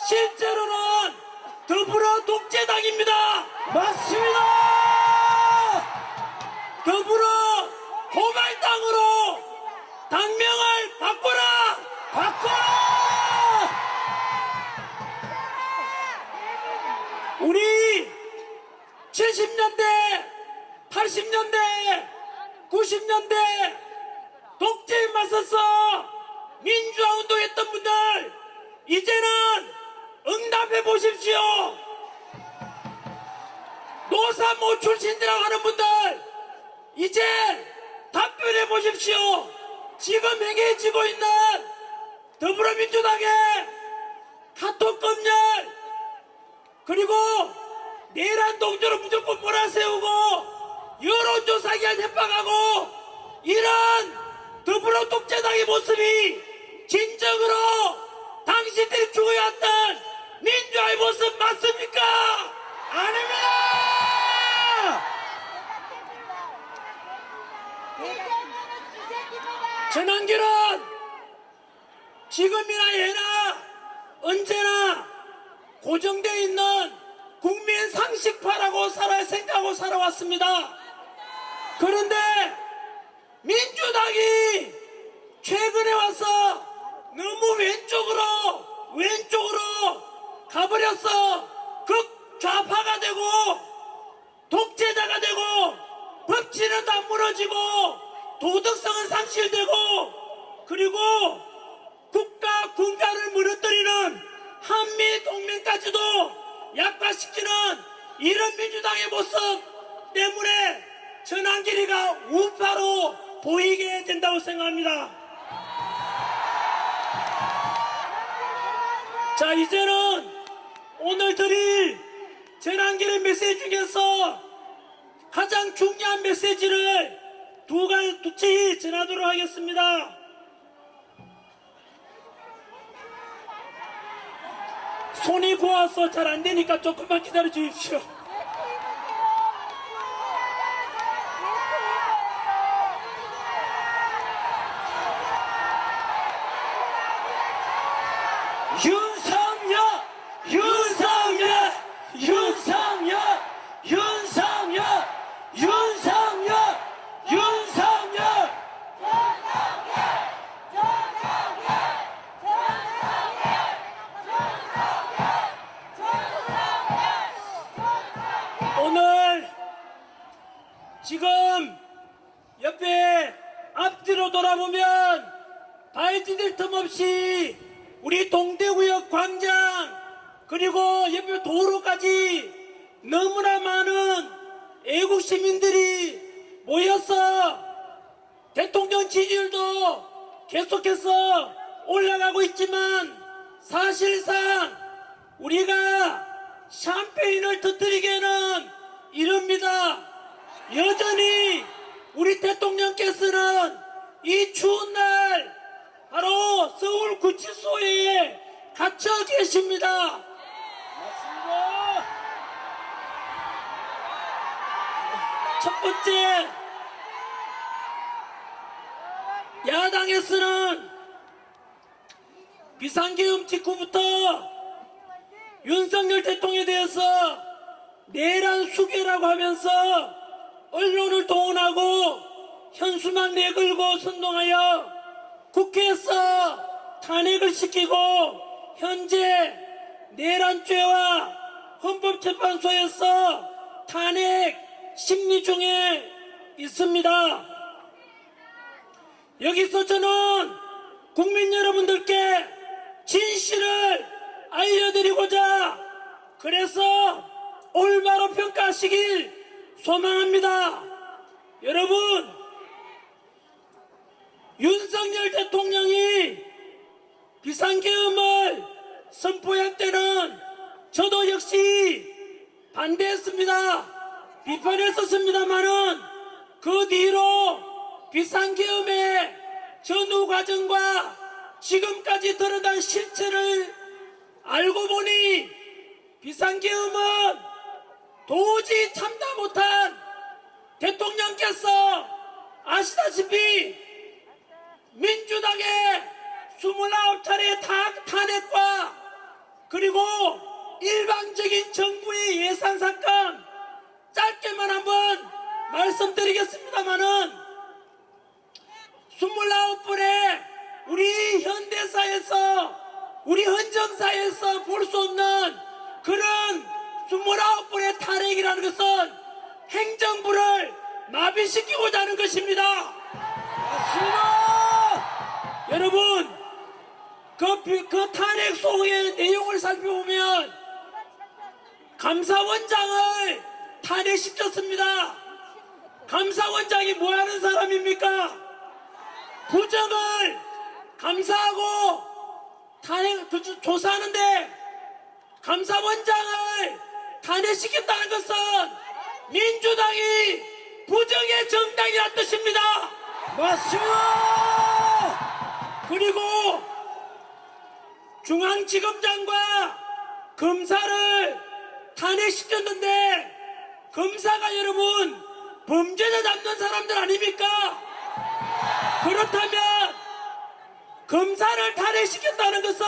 실제로는 더불어 독재당입니다. 맞습니다. 더불어 고발당으로 당명을 바꿔라! 바꿔라! 우리 70년대, 80년대, 90년대 독재에 맞서서 민주화 운동했던 분들, 이제는 응답해 보십시오. 노사모 출신이라고 하는 분들, 이제 답변해 보십시오. 지금 행해지고 있는 더불어민주당의 카톡 검열, 그리고 내란 동조로 무조건 몰아세우고 여론조사기관 협박하고, 이런 더불어 독재당의 모습이 진정으로 당신들이 추구해왔던 민주화의 모습 맞습니까? 아닙니다. 전환길은 지금이나 예나 언제나 고정되어 있는 국민 상식파라고 생각하고 살아왔습니다. 그런데 민주당이 최근에 와서 너무 왼쪽으로 왼쪽으로 가버렸어. 극좌파가 되고 독재자가 되고 법치는 다 무너지고 도덕성은 상실되고 그리고 국가 군가를 무너뜨리는 한미 동맹까지도 약화시키는 이런 민주당의 모습 때문에 전환길이가 우파로 보이게 된다고 생각합니다. 자, 이제는 오늘 드릴 전환길의 메시지 중에서 가장 중요한 메시지를 두 가지 전하도록 하겠습니다. 손이 고와서 잘 안 되니까 조금만 기다려 주십시오. 윤석열! 윤석열! 윤석열! 윤석열! 윤석열! 윤석열! 오늘 지금 옆에 앞뒤로 돌아보면 발디딜 틈 없이 우리 동대구역 광장 그리고 옆에 도로까지 너무나 많은 애국 시민들이 모여서 대통령 지지율도 계속해서 올라가고 있지만 사실상 우리가 샴페인을 터뜨리기에는 이릅니다. 여전히 우리 대통령께서는 이 추운 날 바로 서울 구치소에 갇혀 계십니다. 맞습니다. 첫 번째, 야당에서는 비상계엄 직후부터 윤석열 대통령에 대해서 내란 수괴라고 하면서 언론을 동원하고 현수막 내걸고 선동하여 국회에서 탄핵을 시키고 현재 내란죄와 헌법재판소에서 탄핵 심리 중에 있습니다. 여기서 저는 국민 여러분들께 진실을 알려드리고자 그래서 올바로 평가하시길 소망합니다. 여러분, 윤석열 대통령이 비상계엄을 선포할 때는 저도 역시 반대했습니다. 비판했었습니다만은 그 뒤로 비상계엄의 전후 과정과 지금까지 드러난 실체를 알고 보니 비상계엄은 도저히 참다 못한 대통령께서 아시다시피 민주당의 29차례 탄핵과 그리고 일방적인 정부의 예산삭감 짧게만 한번 말씀드리겠습니다마는 29번의 우리 현대사에서 우리 헌정사에서 볼 수 없는 그런 29번의 탄핵이라는 것은 행정부를 마비시키고자 하는 것입니다. 맞습니다. 여러분, 그 탄핵 소의 내용을 살펴보면 감사원장을 탄핵시켰습니다. 감사원장이 뭐하는 사람입니까? 부정을 감사하고 탄핵 조사하는데 감사원장을 탄핵시켰다는 것은 민주당이 부정의 정당이란 뜻입니다. 맞습니다. 그리고 중앙지검장과 검사를 탄핵시켰는데 검사가 여러분 범죄자 잡는 사람들 아닙니까? 그렇다면 검사를 탄핵시켰다는 것은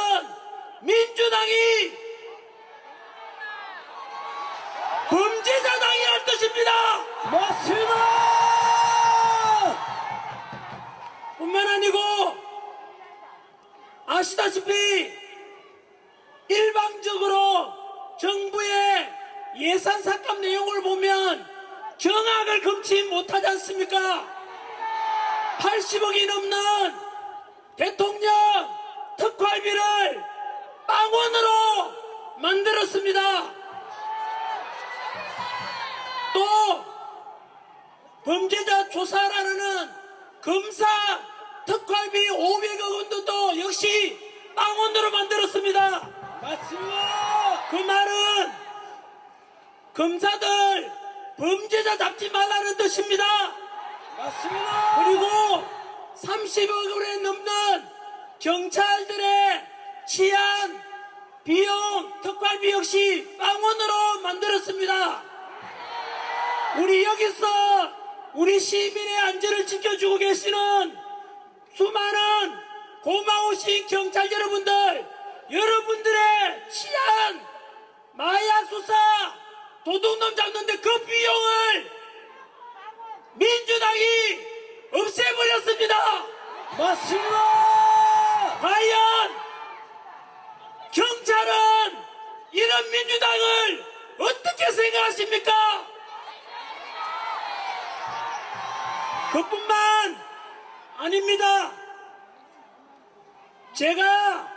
민주당이 범죄자당이란 뜻입니다. 맞습니다. 뿐만 아니고 아시다시피 금치 못하지 않습니까? 80억이 넘는 대통령 특활비를 빵원으로 만들었습니다. 또 범죄자 조사라는 검사 특활비 500억 원도 역시 빵원으로 만들었습니다. 맞습니다. 그 말은 검사들 범죄자 잡지 말라는 뜻입니다. 맞습니다. 그리고 30억 원에 넘는 경찰들의 치안, 비용, 특활비 역시 빵원으로 만들었습니다. 우리 여기서 우리 시민의 안전을 지켜주고 계시는 수많은 고마우신 경찰 여러분들, 여러분들의 치안, 마약 수사, 도둑놈 잡는데 그 비용을 민주당이 없애버렸습니다. 맞습니다. 과연 경찰은 이런 민주당을 어떻게 생각하십니까? 그뿐만 아닙니다. 제가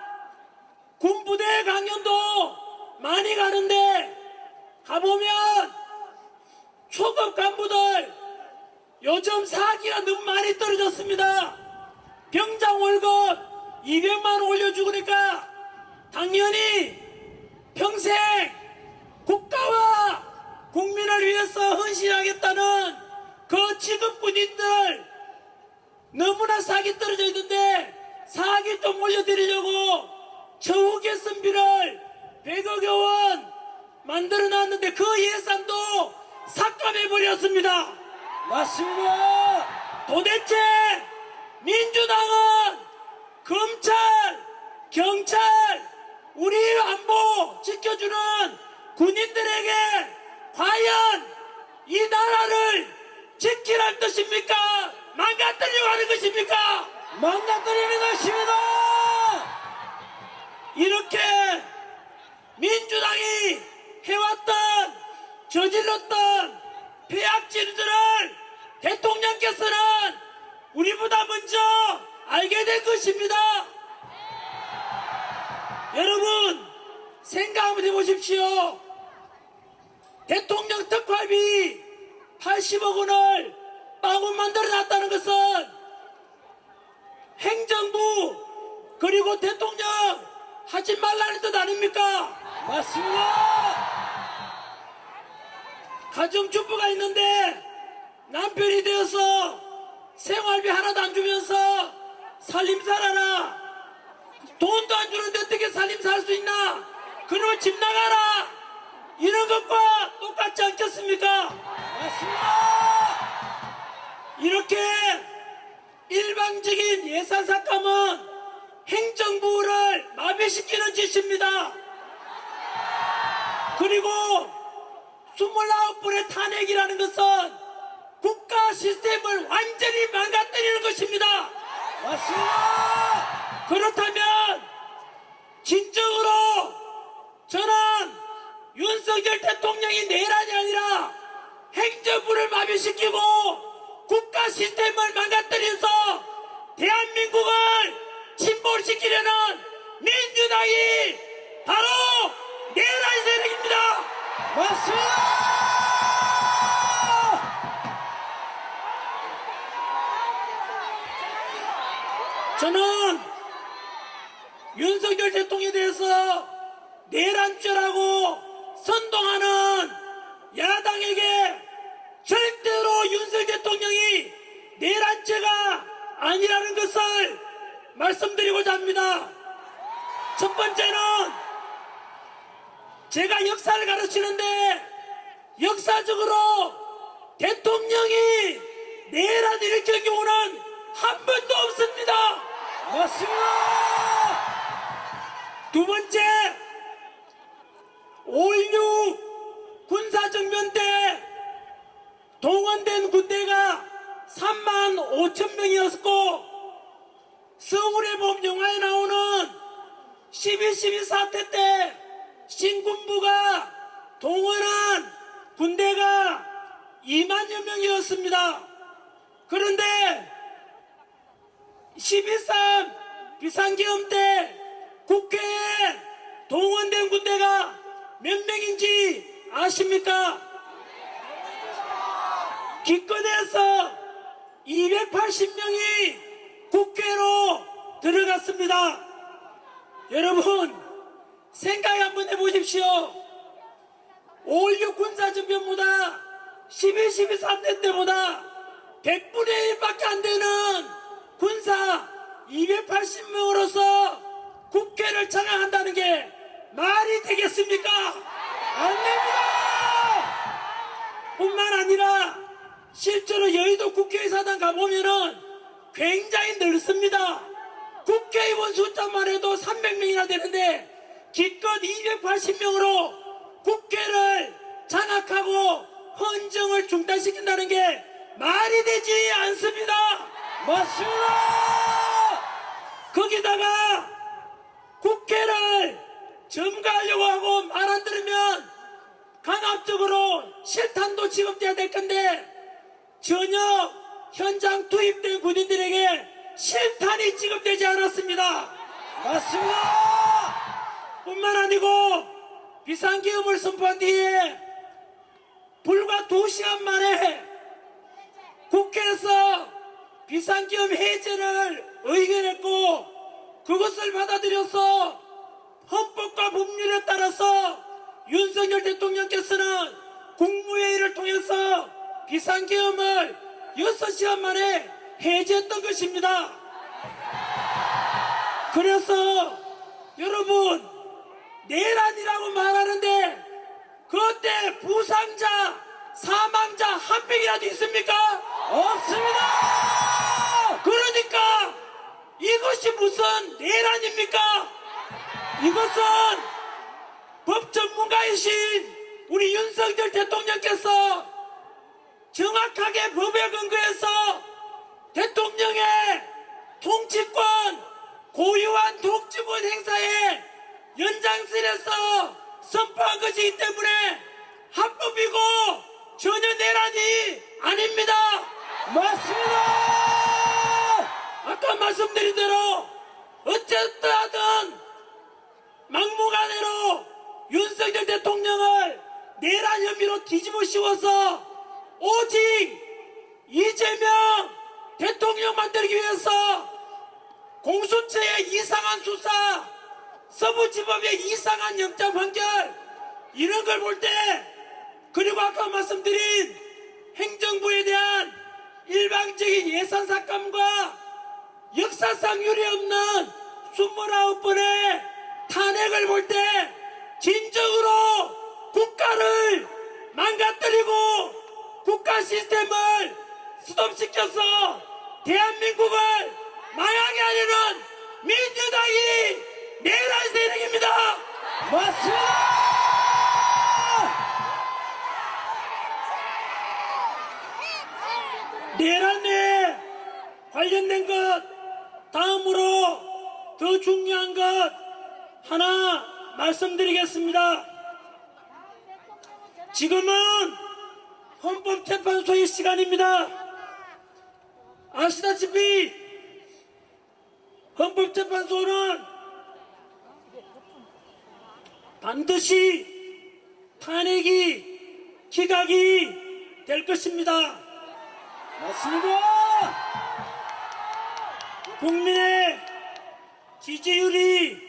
군부대 강연도 많이 가는데 가보면 초급 간부들 요즘 사기가 너무 많이 떨어졌습니다. 병장 월급 200만 원 올려주니까 당연히 평생 국가와 국민을 위해서 헌신하겠다는 그 지급 군인들 너무나 사기 떨어져 있는데 사기 좀 올려드리려고 처우 개선비를 100억여 원 만들어 놨는데 그 예산도 삭감해버렸습니다. 맞습니다. 도대체 민주당은 검찰, 경찰, 우리 안보 지켜주는 군인들에게 과연 이 나라를 지키란 뜻입니까? 망가뜨리려고 하는 것입니까? 망가뜨리는 것입니다. 이렇게 민주당이 해왔던 저질렀던 폐악질들을 대통령께서는 우리보다 먼저 알게 될 것입니다. 여러분 생각 한번 해보십시오. 대통령 특활비 80억 원을 빵원 만들어 놨다는 것은 행정부 그리고 대통령 하지 말라는 뜻 아닙니까? 맞습니다. 가정주부가 있는데 남편이 되어서 생활비 하나도 안 주면서 살림살아라. 돈도 안 주는데 어떻게 살림살 수 있나? 그놈 집 나가라. 이런 것과 똑같지 않겠습니까? 맞습니다. 이렇게 일방적인 예산 삭감은 행정부를 마비시키는 짓입니다. 그리고 29번의 탄핵이라는 것은 국가 시스템을 완전히 망가뜨리는 것입니다. 맞습니다. 그렇다면 진정으로 저는 윤석열 대통령이 내란이 아니라 행정부를 마비시키고 국가 시스템을 망가뜨려서 대한민국을 침몰시키려는 민주당이 바로 내란 세력입니다. 맞습니다. 저는 윤석열 대통령에 대해서 내란죄라고 선동하는 야당에게 절대로 윤석열 대통령이 내란죄가 아니라는 것을 말씀드리고자 합니다. 첫 번째는 제가 역사를 가르치는데 역사적으로 대통령이 내란 일으킨 경우는 한 번도 없습니다. 맞습니다. 두 번째, 5.16 군사정변 때 동원된 군대가 3만 5천 명이었고 서울의 봄 영화에 나오는 12.12 사태 때 신군부가 동원한 군대가 2만여 명이었습니다. 그런데 12.3 비상계엄 때 국회에 동원된 군대가 몇 명인지 아십니까? 기껏해서 280명이 국회로 들어갔습니다. 여러분 생각 한번 해보십시오. 5.16 군사정변보다 11.12 3대 때보다 100분의 1밖에 안 되는 군사 280명으로서 국회를 장악한다는 게 말이 되겠습니까? 안 됩니다! 뿐만 아니라 실제로 여의도 국회의사당 가보면은 굉장히 넓습니다. 국회의원 숫자만 해도 300명이나 되는데 기껏 280명으로 국회를 장악하고 헌정을 중단시킨다는 게 말이 되지 않습니다. 맞습니다! 거기다가 국회를 점거하려고 하고 말 안 들으면 강압적으로 실탄도 지급돼야 될 건데 전혀 현장 투입된 군인들에게 실탄이 지급되지 않았습니다. 맞습니다! 뿐만 아니고 비상계엄을 선포한 뒤에 불과 2시간 만에 국회에서 비상계엄 해제를 의결했고 그것을 받아들여서 헌법과 법률에 따라서 윤석열 대통령께서는 국무회의를 통해서 비상계엄을 6시간 만에 해제했던 것입니다. 그래서 여러분 내란이라고 말하는데 그때 부상자 사망자 한 명이라도 있습니까? 없습니다! 그러니까 이것이 무슨 내란입니까? 이것은 법 전문가이신 우리 윤석열 대통령께서 정확하게 법에 근거해서 대통령의 통치권 고유한 독주권 행사에 연장선에서 선포한 것이기 때문에 합법이고 전혀 내란이 아닙니다. 맞습니다! 아까 말씀드린 대로 어쨌든 하든 막무가내로 윤석열 대통령을 내란 혐의로 뒤집어 씌워서 오직 이재명 대통령 만들기 위해서 공수처의 이상한 수사, 서부지법의 이상한 영장 판결 이런 걸 볼 때 그리고 아까 말씀드린 행정부에 대한 일방적인 예산 삭감과 역사상 유례없는 29번의 탄핵을 볼 때 진정으로 국가를 망가뜨리고 국가 시스템을 스톱시켜서 대한민국을 망하게 하려는 민주당이 내란 세력입니다. 맞습니다! 내란에 관련된 것 다음으로 더 중요한 것 하나 말씀드리겠습니다. 지금은 헌법재판소의 시간입니다. 아시다시피 헌법재판소는 반드시 탄핵이 기각이 될 것입니다. 맞습니다! 국민의 지지율이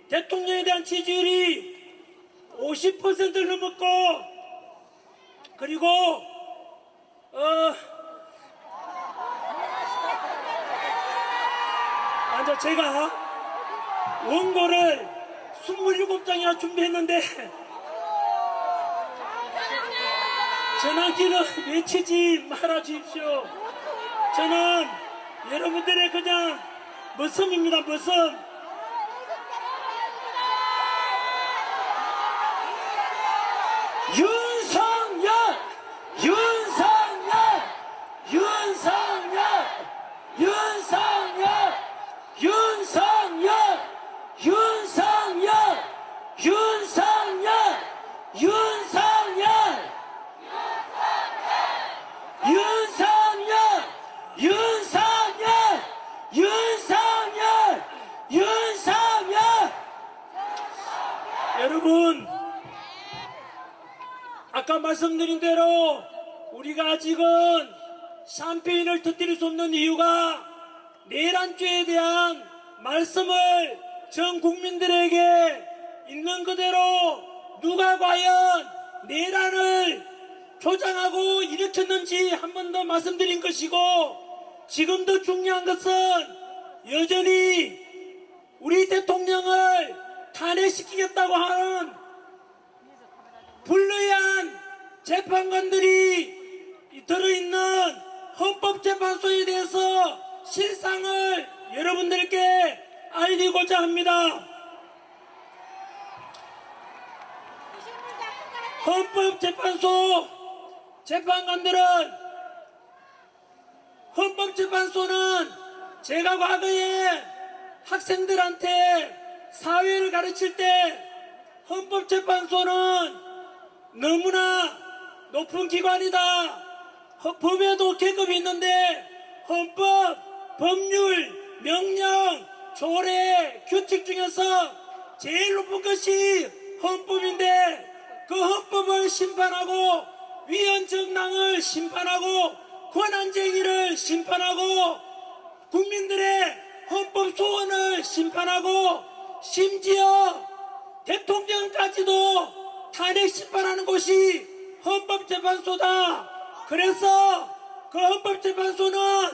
대통령에 대한 지지율이 50%를 넘었고 그리고 제가 원고를 27장이나 준비했는데 전화기를 외치지 말아 주십시오. 저는 여러분들의 그냥 머슴입니다. 머슴. 윤석열! 윤석열! 윤석열! 윤석열! 윤석열! 윤석열! 윤석열! 윤석열! 말씀드린 대로 우리가 아직은 샴페인을 터뜨릴 수 없는 이유가 내란죄에 대한 말씀을 전 국민들에게 있는 그대로 누가 과연 내란을 조장하고 일으켰는지 한 번 더 말씀드린 것이고, 지금 더 중요한 것은 여전히 우리 대통령을 탄핵시키겠다고 하는 불의한 재판관들이 들어있는 헌법재판소에 대해서 실상을 여러분들께 알리고자 합니다. 헌법재판소 헌법재판소는 제가 과거에 학생들한테 사회를 가르칠 때 헌법재판소는 너무나 높은 기관이다. 법에도 계급이 있는데 헌법, 법률, 명령, 조례, 규칙 중에서 제일 높은 것이 헌법인데 그 헌법을 심판하고 위헌정당을 심판하고 권한쟁의를 심판하고 국민들의 헌법 소원을 심판하고 심지어 대통령까지도 탄핵 심판하는 곳이 헌법재판소다. 그래서 그 헌법재판소는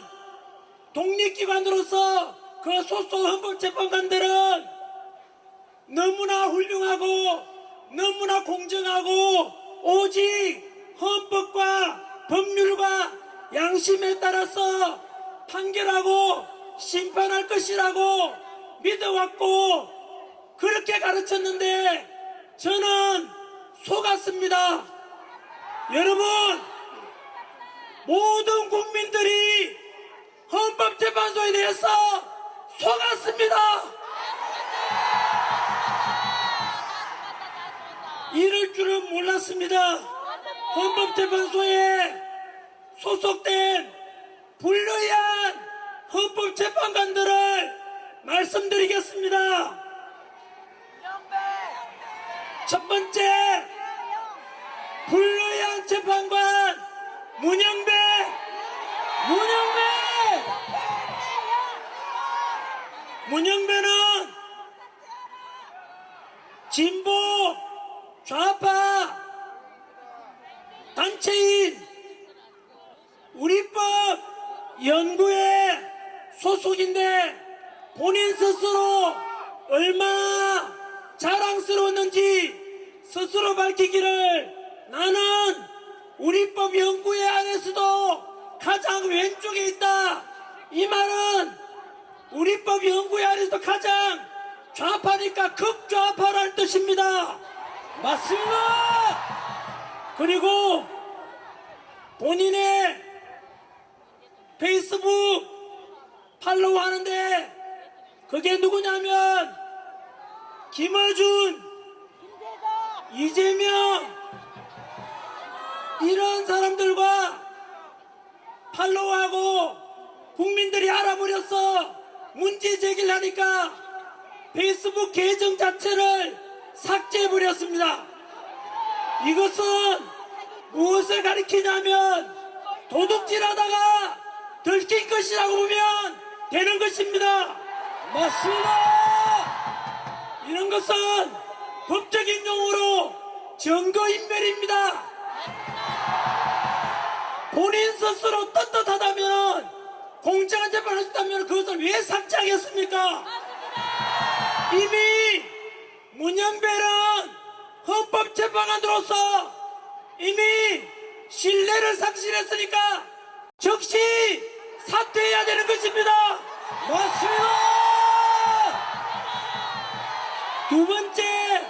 독립기관으로서 그 소속 헌법재판관들은 너무나 훌륭하고 너무나 공정하고 오직 헌법과 법률과 양심에 따라서 판결하고 심판할 것이라고 믿어왔고 그렇게 가르쳤는데 저는 속았습니다. 여러분, 모든 국민들이 헌법재판소에 대해서 속았습니다. 이럴 줄은 몰랐습니다. 헌법재판소에 소속된 불의한 헌법재판관들을 말씀드리겠습니다. 첫 번째, 불의한 재판관 문영배. 문영배는 진보 좌파 단체인 우리법 연구회 소속인데 본인 스스로 얼마나 자랑스러웠는지 스스로 밝히기를 나는 우리법 연구회 안에서도 가장 왼쪽에 있다. 이 말은 우리법 연구회 안에서도 가장 좌파니까 극좌파라는 뜻입니다. 맞습니다. 그리고 본인의 페이스북 팔로우 하는데 그게 누구냐면 김어준, 이재명 이런 사람들과 팔로우하고 국민들이 알아버렸어. 문제 제기를 하니까 페이스북 계정 자체를 삭제해버렸습니다. 이것은 무엇을 가리키냐면 도둑질하다가 들킨 것이라고 보면 되는 것입니다. 맞습니다. 이런 것은 법적인 용어로 증거인멸입니다. 본인 스스로 떳떳하다면 공정한 재판을 했다면 그것을 왜 삭제하겠습니까? 이미 문영배는 헌법재판관으로서 이미 신뢰를 상실했으니까 즉시 사퇴해야 되는 것입니다. 맞습니다. 두 번째,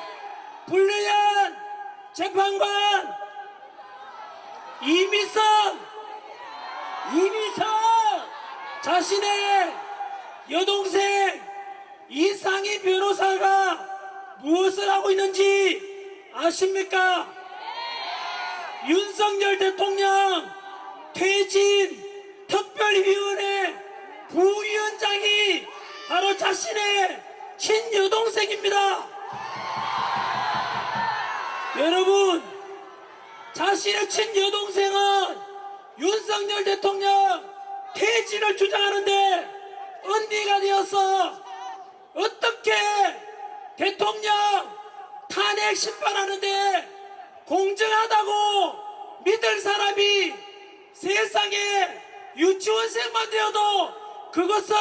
불리한 재판관 이미선 자신의 여동생 이상희 변호사가 무엇을 하고 있는지 아십니까? 윤석열 대통령 퇴진 특별위원회 부위원장이 바로 자신의 친여동생입니다. 여러분, 자신의 친여동생은 윤석열 대통령 퇴진을 주장하는데 언니가 되어서 어떻게 대통령 탄핵 심판하는데 공정하다고 믿을 사람이 세상에 유치원생만 되어도 그것은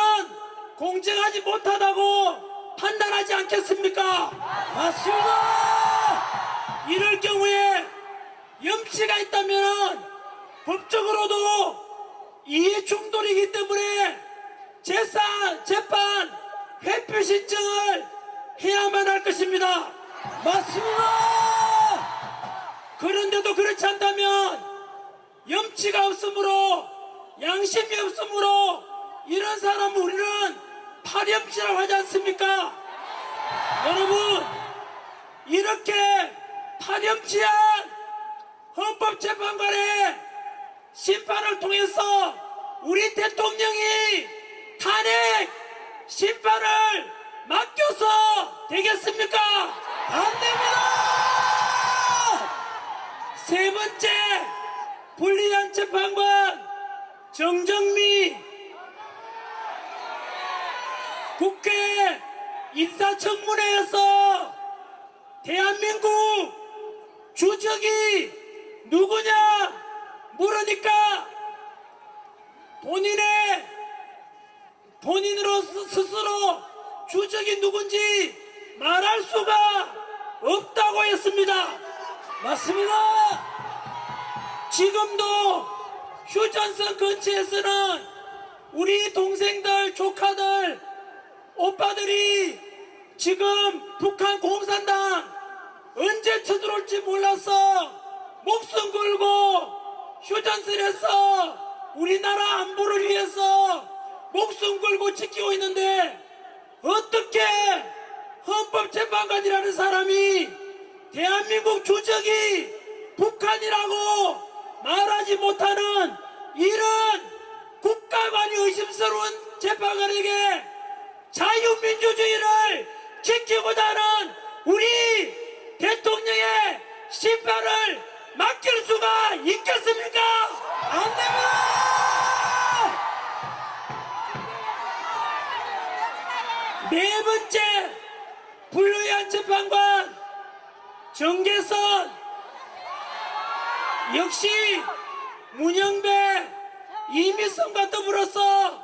공정하지 못하다고 판단하지 않겠습니까? 맞습니다. 이럴 경우에 염치가 있다면 법적으로도 이해 충돌이기 때문에 재판 회피 신청을 해야만 할 것입니다. 맞습니다. 그런데도 그렇지 않다면 염치가 없으므로 양심이 없으므로 이런 사람 우리는 파렴치라고 하지 않습니까? 여러분, 이렇게 파렴치한 헌법재판관의 심판을 통해서 우리 대통령이 탄핵 심판을 맡겨서 되겠습니까? 안 됩니다. 세 번째 불리한 재판관 정정미 국회 인사청문회에서 대한민국 주적이 누구냐 물으니까 본인으로 스스로 주적이 누군지 말할 수가 없다고 했습니다. 맞습니다. 지금도 휴전선 근처에서는 우리 동생들, 조카들, 오빠들이 지금 북한 공산당 언제 쳐들어올지 몰라서 목숨 걸고 휴전선에서 우리나라 안보를 위해서 목숨 걸고 지키고 있는데 어떻게 헌법재판관이라는 사람이 대한민국 주적이 북한이라고 말하지 못하는 이런 국가관이 의심스러운 재판관에게 자유민주주의를 지키고자 하는 우리 대통령의 심판을 맡길 수가 있겠습니까? 안 됩니다. 네 번째 불리한 재판관 정계선 역시 문영배 이미성과 더불어서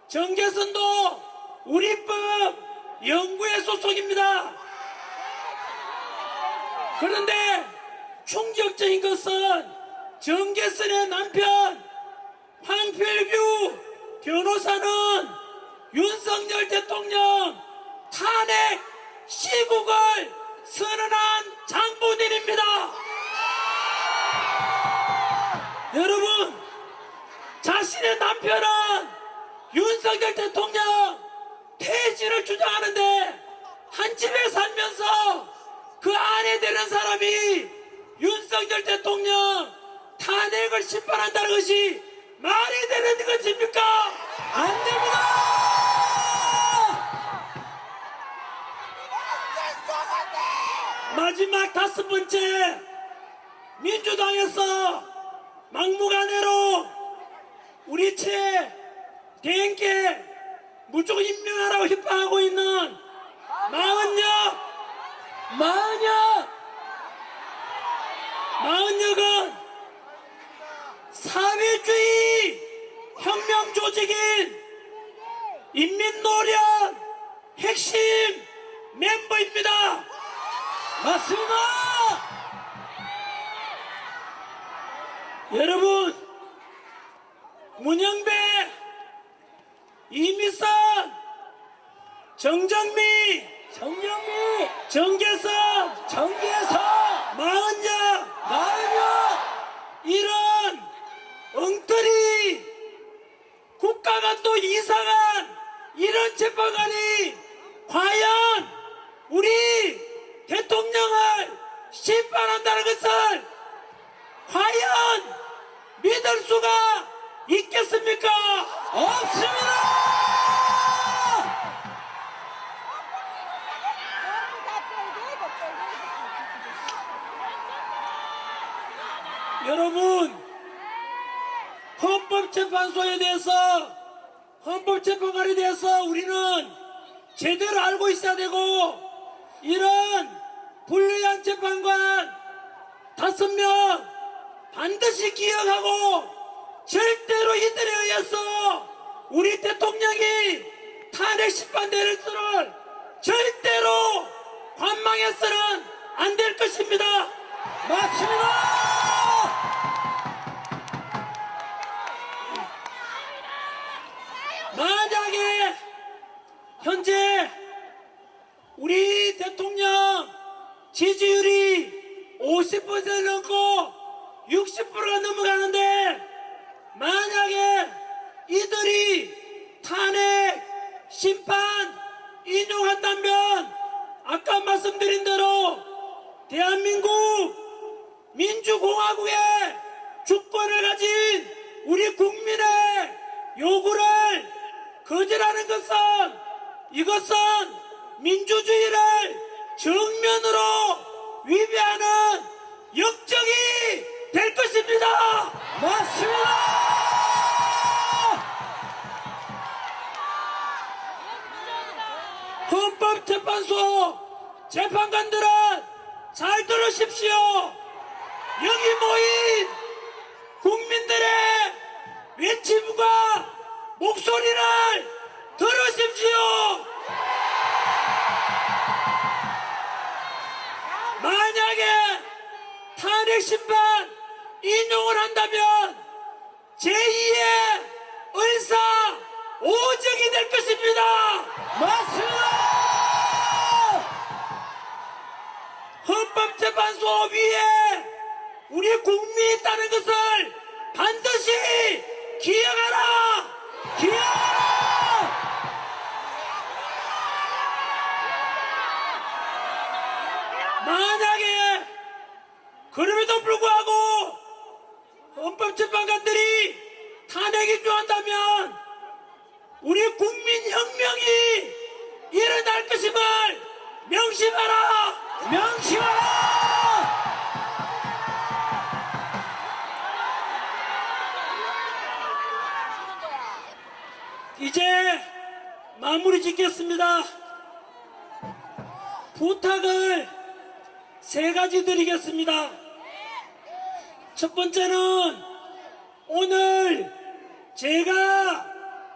정계선도 우리법 연구회 소속입니다. 그런데 충격적인 것은 정계선의 남편 황필규 변호사는 윤석열 대통령 탄핵 시국을 선언한 장본인입니다. 여러분, 자신의 남편은 윤석열 대통령 퇴진을 주장하는데 한 집에 살면서 그 아내 되는 사람이 윤석열 대통령 탄핵을 심판한다는 것이 말이 되는 것입니까? 안 됩니다. 마지막 다섯 번째 민주당에서 막무가내로 우리 채 대행께 무조건 임명하라고 협박하고 있는 마흔역은 사회주의 혁명 조직인 인민노련 핵심 멤버입니다. 맞습니다. 여러분, 문영배, 이미선, 정정미, 정계선, 마흔여 이런 엉터리 국가가 또 이상한 이런 재판관이 과연 우리 대통령을 심판한다는 것을 과연 믿을 수가 있겠습니까? 없습니다. 여러분, 헌법재판소에 대해서, 헌법재판관에 대해서 우리는 제대로 알고 있어야 되고, 이런 불리한 재판관 5명 반드시 기억하고, 절대로 이들에 의해서 우리 대통령이 탄핵 심판될 줄을 절대로 관망해서는 안 될 것입니다. 맞습니다. 만약에 현재 우리 대통령 지지율이 50% 넘고 60%가 넘어가는데, 만약에 이들이 탄핵 심판 인용한다면 아까 말씀드린 대로 대한민국 민주공화국의 주권을 가진 우리 국민의 요구를 거절하는 것은, 이것은 민주주의를 정면으로 위배하는 역적이 될 것입니다. 맞습니다. 헌법재판소 재판관들은 잘 들으십시오. 여기 모인 국민들의 외침과 목소리를 들으십시오. 만약에 탄핵 심판 인용을 한다면 제2의 의사 오적이 될 것입니다. 맞습니다. 헌법재판소 위에 우리 국민이 있다는 것을 반드시 기억하라. 기억하라. 만약에 그럼에도 불구하고 헌법재판관들이 탄핵 인용한다면 우리 국민혁명이 일어날 것임을 명심하라. 명심하라. 이제 마무리 짓겠습니다. 부탁을 3가지 드리겠습니다. 첫 번째는 오늘 제가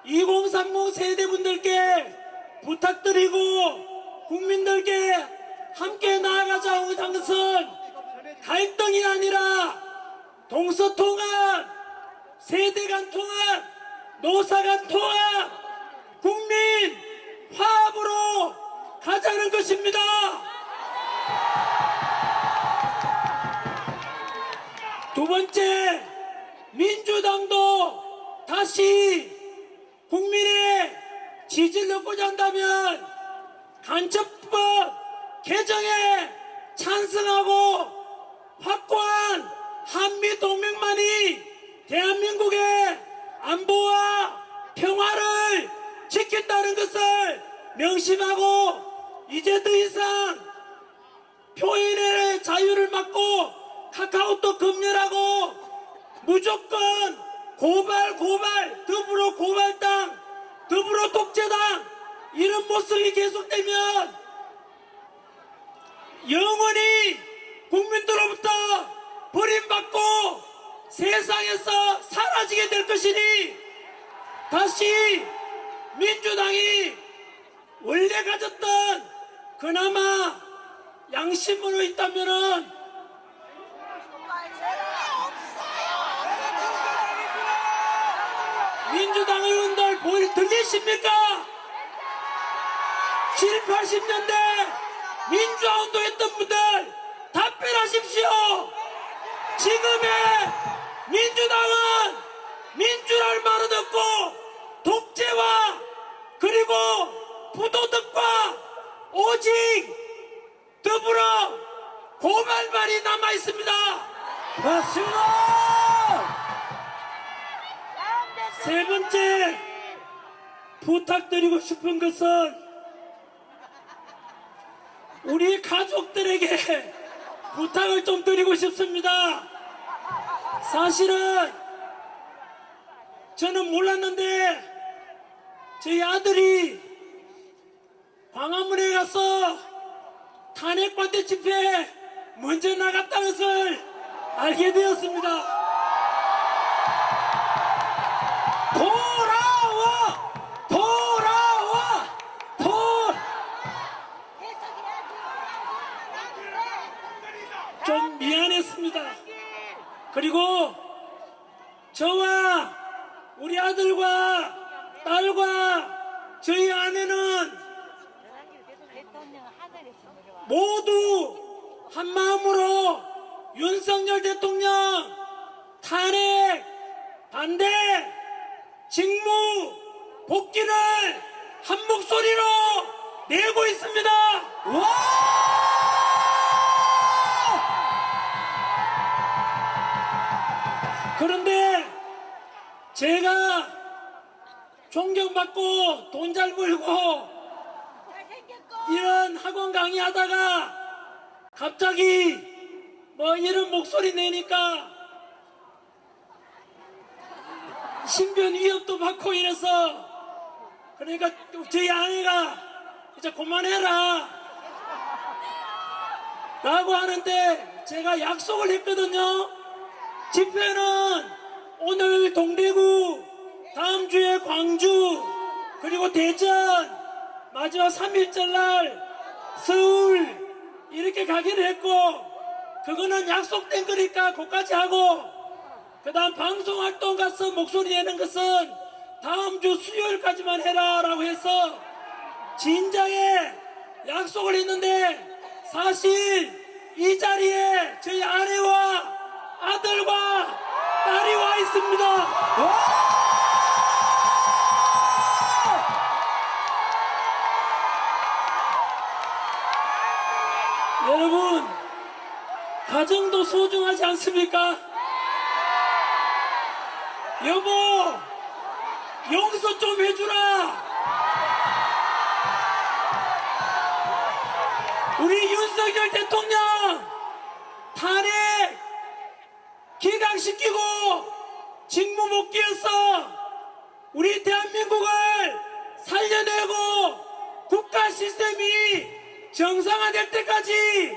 2030 세대분들께 부탁드리고 국민들께 함께 나아가자고 한 것은 갈등이 아니라 동서통합, 세대 간 통합, 노사 간 통합, 국민 화합으로 가자는 것입니다. 두 번째, 민주당도 다시 국민의 지지를 얻고자 한다면 간첩법 개정에 찬성하고 확고한 한미동맹만이 대한민국의 안보와 평화를 지킨다는 것을 명심하고, 이제 더 이상 표현의 자유를 막고 카카오톡 검열하고 무조건 고발, 더불어 고발당, 더불어 독재당, 이런 모습이 계속되면 영원히 국민들로부터 버림받고 세상에서 사라지게 될 것이니, 다시 민주당이 원래 가졌던 그나마 양심으로 있다면은 민주당 의원들 들리십니까? 7, 80년대 민주화 운동했던 분들 답변하십시오. 지금의 민주당은 민주라는 말은 없고 독재와 그리고 부도덕과 오직 더불어 고발만이 남아있습니다. 맞습니다. 세 번째 부탁드리고 싶은 것은 우리 가족들에게 부탁을 좀 드리고 싶습니다. 사실은 저는 몰랐는데 저희 아들이 광화문에 가서 탄핵반대 집회에 먼저 나갔다는 것을 알게 되었습니다. 돌아와! 돌아와! 좀 미안했습니다. 그리고 저와 우리 아들과 딸과 저희 아내는 모두 한 마음으로 윤석열 대통령 탄핵 반대 직무 복귀를 한 목소리로 내고 있습니다. 그런데 제가 존경받고 돈 잘 벌고 이런 학원 강의하다가 갑자기 뭐 이런 목소리 내니까 신변 위협도 받고 이래서 그러니까 저희 아내가 이제 그만해라 라고 하는데 제가 약속을 했거든요. 집회는 오늘 동대구, 다음 주에 광주, 그리고 대전, 마지막 3일절 날 서울 이렇게 가기로 했고 그거는 약속된 거니까 그까지 하고 그 다음 방송활동 가서 목소리 내는 것은 다음 주 수요일까지만 해라 라고 해서 진작에 약속을 했는데 사실 이 자리에 저희 아내와 아들과 딸이 와 있습니다. 여러분, 가정도 소중하지 않습니까? 여보, 용서 좀 해주라. 우리 윤석열 대통령 탄핵 기각시키고 직무 복귀해서 우리 대한민국을 살려내고 국가 시스템이 정상화될 때까지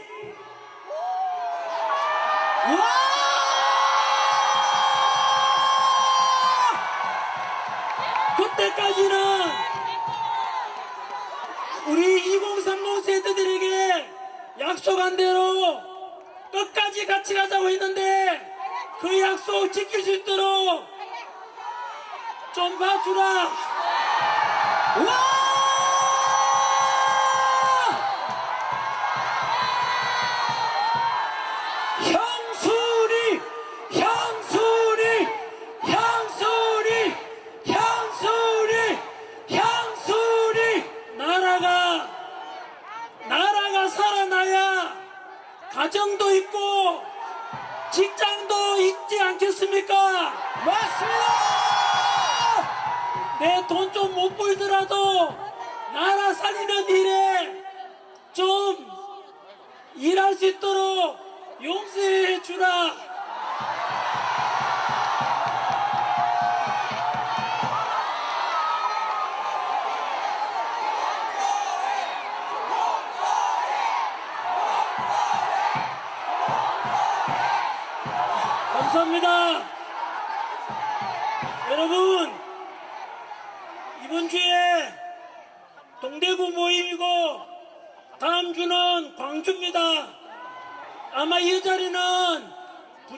그때까지는 우리 2030 세대들에게 약속한 대로 끝까지 같이 가자고 했는데 그 약속 지킬 수 있도록 좀 봐주라. 형수리! 형수리! 형수리! 형수리! 형수리! 나라가 살아나야 가정도 있고 직장도 있지 않겠습니까? 맞습니다! 내 돈 좀 못 벌더라도 나라 살리는 일에 좀 일할 수 있도록 용서해 주라. 감사합니다. 여러분, 이번 주에 동대구 모임이고 다음 주는 광주입니다. 아마 이 자리는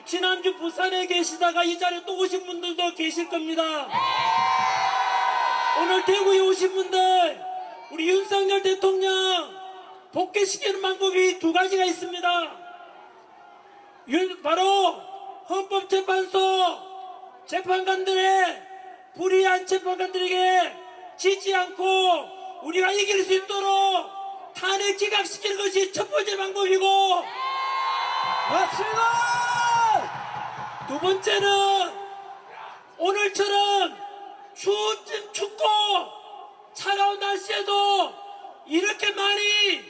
지난주 부산에 계시다가 이 자리에 또 오신 분들도 계실 겁니다. 오늘 대구에 오신 분들 우리 윤석열 대통령 복귀시키는 방법이 두 가지가 있습니다. 바로 헌법재판소 재판관들의 불의한 재판관들에게 지지 않고 우리가 이길 수 있도록 탄핵 기각시키는 것이 첫 번째 방법이고 맞습니다! 두 번째는 오늘처럼 춥고 차가운 날씨에도 이렇게 많이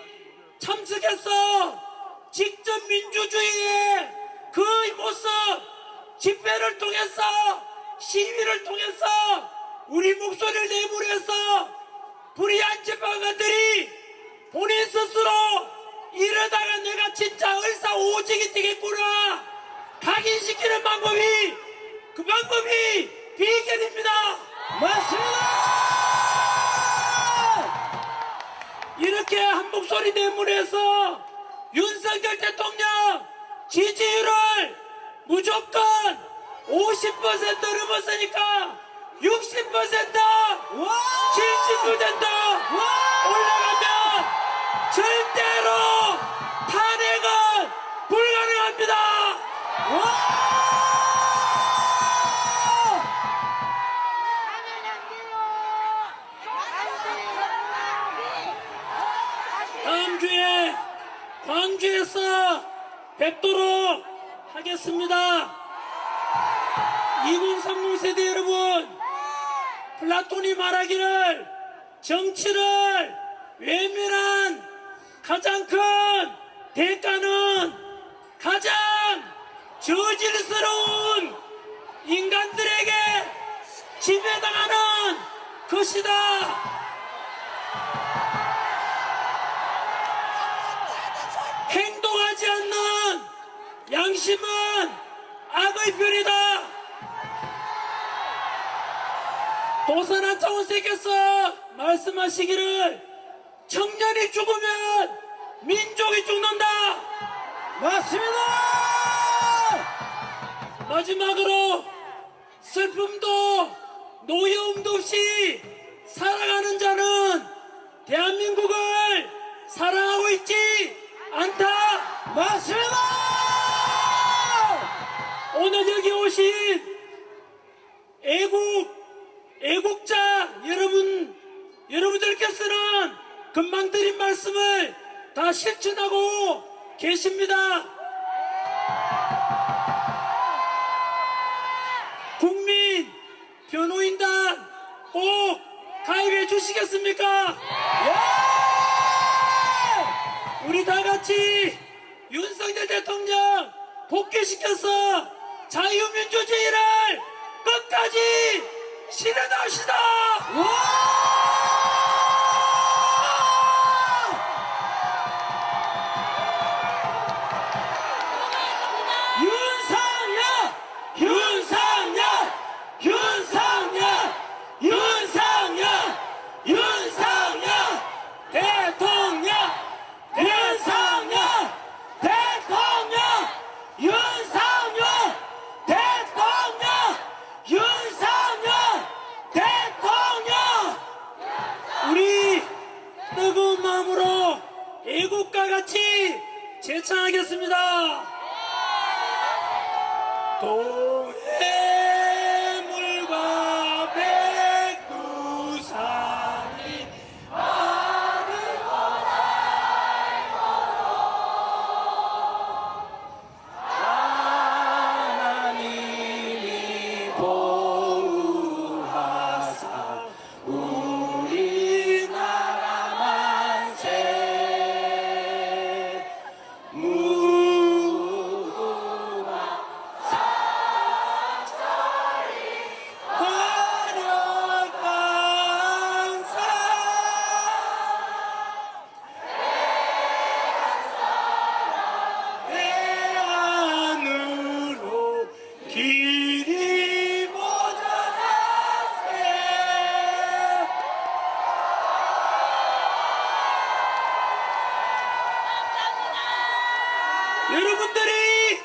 참석해서 직접 민주주의의 그 모습 집회를 통해서 시위를 통해서 우리 목소리를 내부해서 불의한 재판관들이 본인 스스로 이러다가 내가 진짜 을사오직이 되겠구나 각인시키는 방법이 그 방법이 비결입니다. 맞습니다. 이렇게 한 목소리 내문해서 윤석열 대통령 지지율을 무조건 50% 넘었으니까 60% 와! 70% 올라가면 절대로 탄핵은 불가능합니다. 와! 다음 주에 광주에서 뵙도록 하겠습니다. 2030 세대 여러분, 플라톤이 말하기를 정치를 외면한 가장 큰 대가는 가장 저질스러운 인간들에게 지배당하는 것이다. 행동하지 않는 양심은 악의 편이다. 도산한 차원세께서 말씀하시기를 청년이 죽으면 민족이 죽는다. 맞습니다. 마지막으로 슬픔도 노여움도 없이 살아가는 자는 대한민국을 사랑하고 있지 않다. 맞습니다. 오늘 여기 오신 애국자 여러분들께서는 금방 드린 말씀을 다 실천하고 계십니다. 국민 변호인단 꼭 가입해 주시겠습니까? 우리 다 같이 윤석열 대통령 복귀시켜서 자유민주주의를 끝까지 실현합시다. 윤석열! 윤석열! 윤석열! 윤석열! 윤석열! 대통령 윤석열! 대통령! 윤석열! 대통령! 윤석열! 대통령! 우리 뜨거운 마음으로 애국과 같이 제창하겠습니다. 동해물과 백두산이 하나님이 보호하사 우리나라 만세 무궁화 화려한 산 해안으로 길이 모자라세. 여러분들이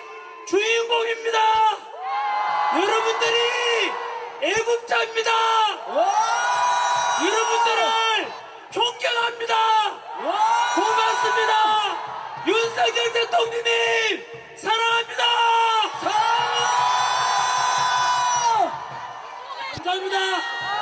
주인공입니다. 여러분들이 애국자입니다. 여러분들을 존경합니다. 고맙습니다. 윤석열 대통령님 사랑합니다. 감사합니다.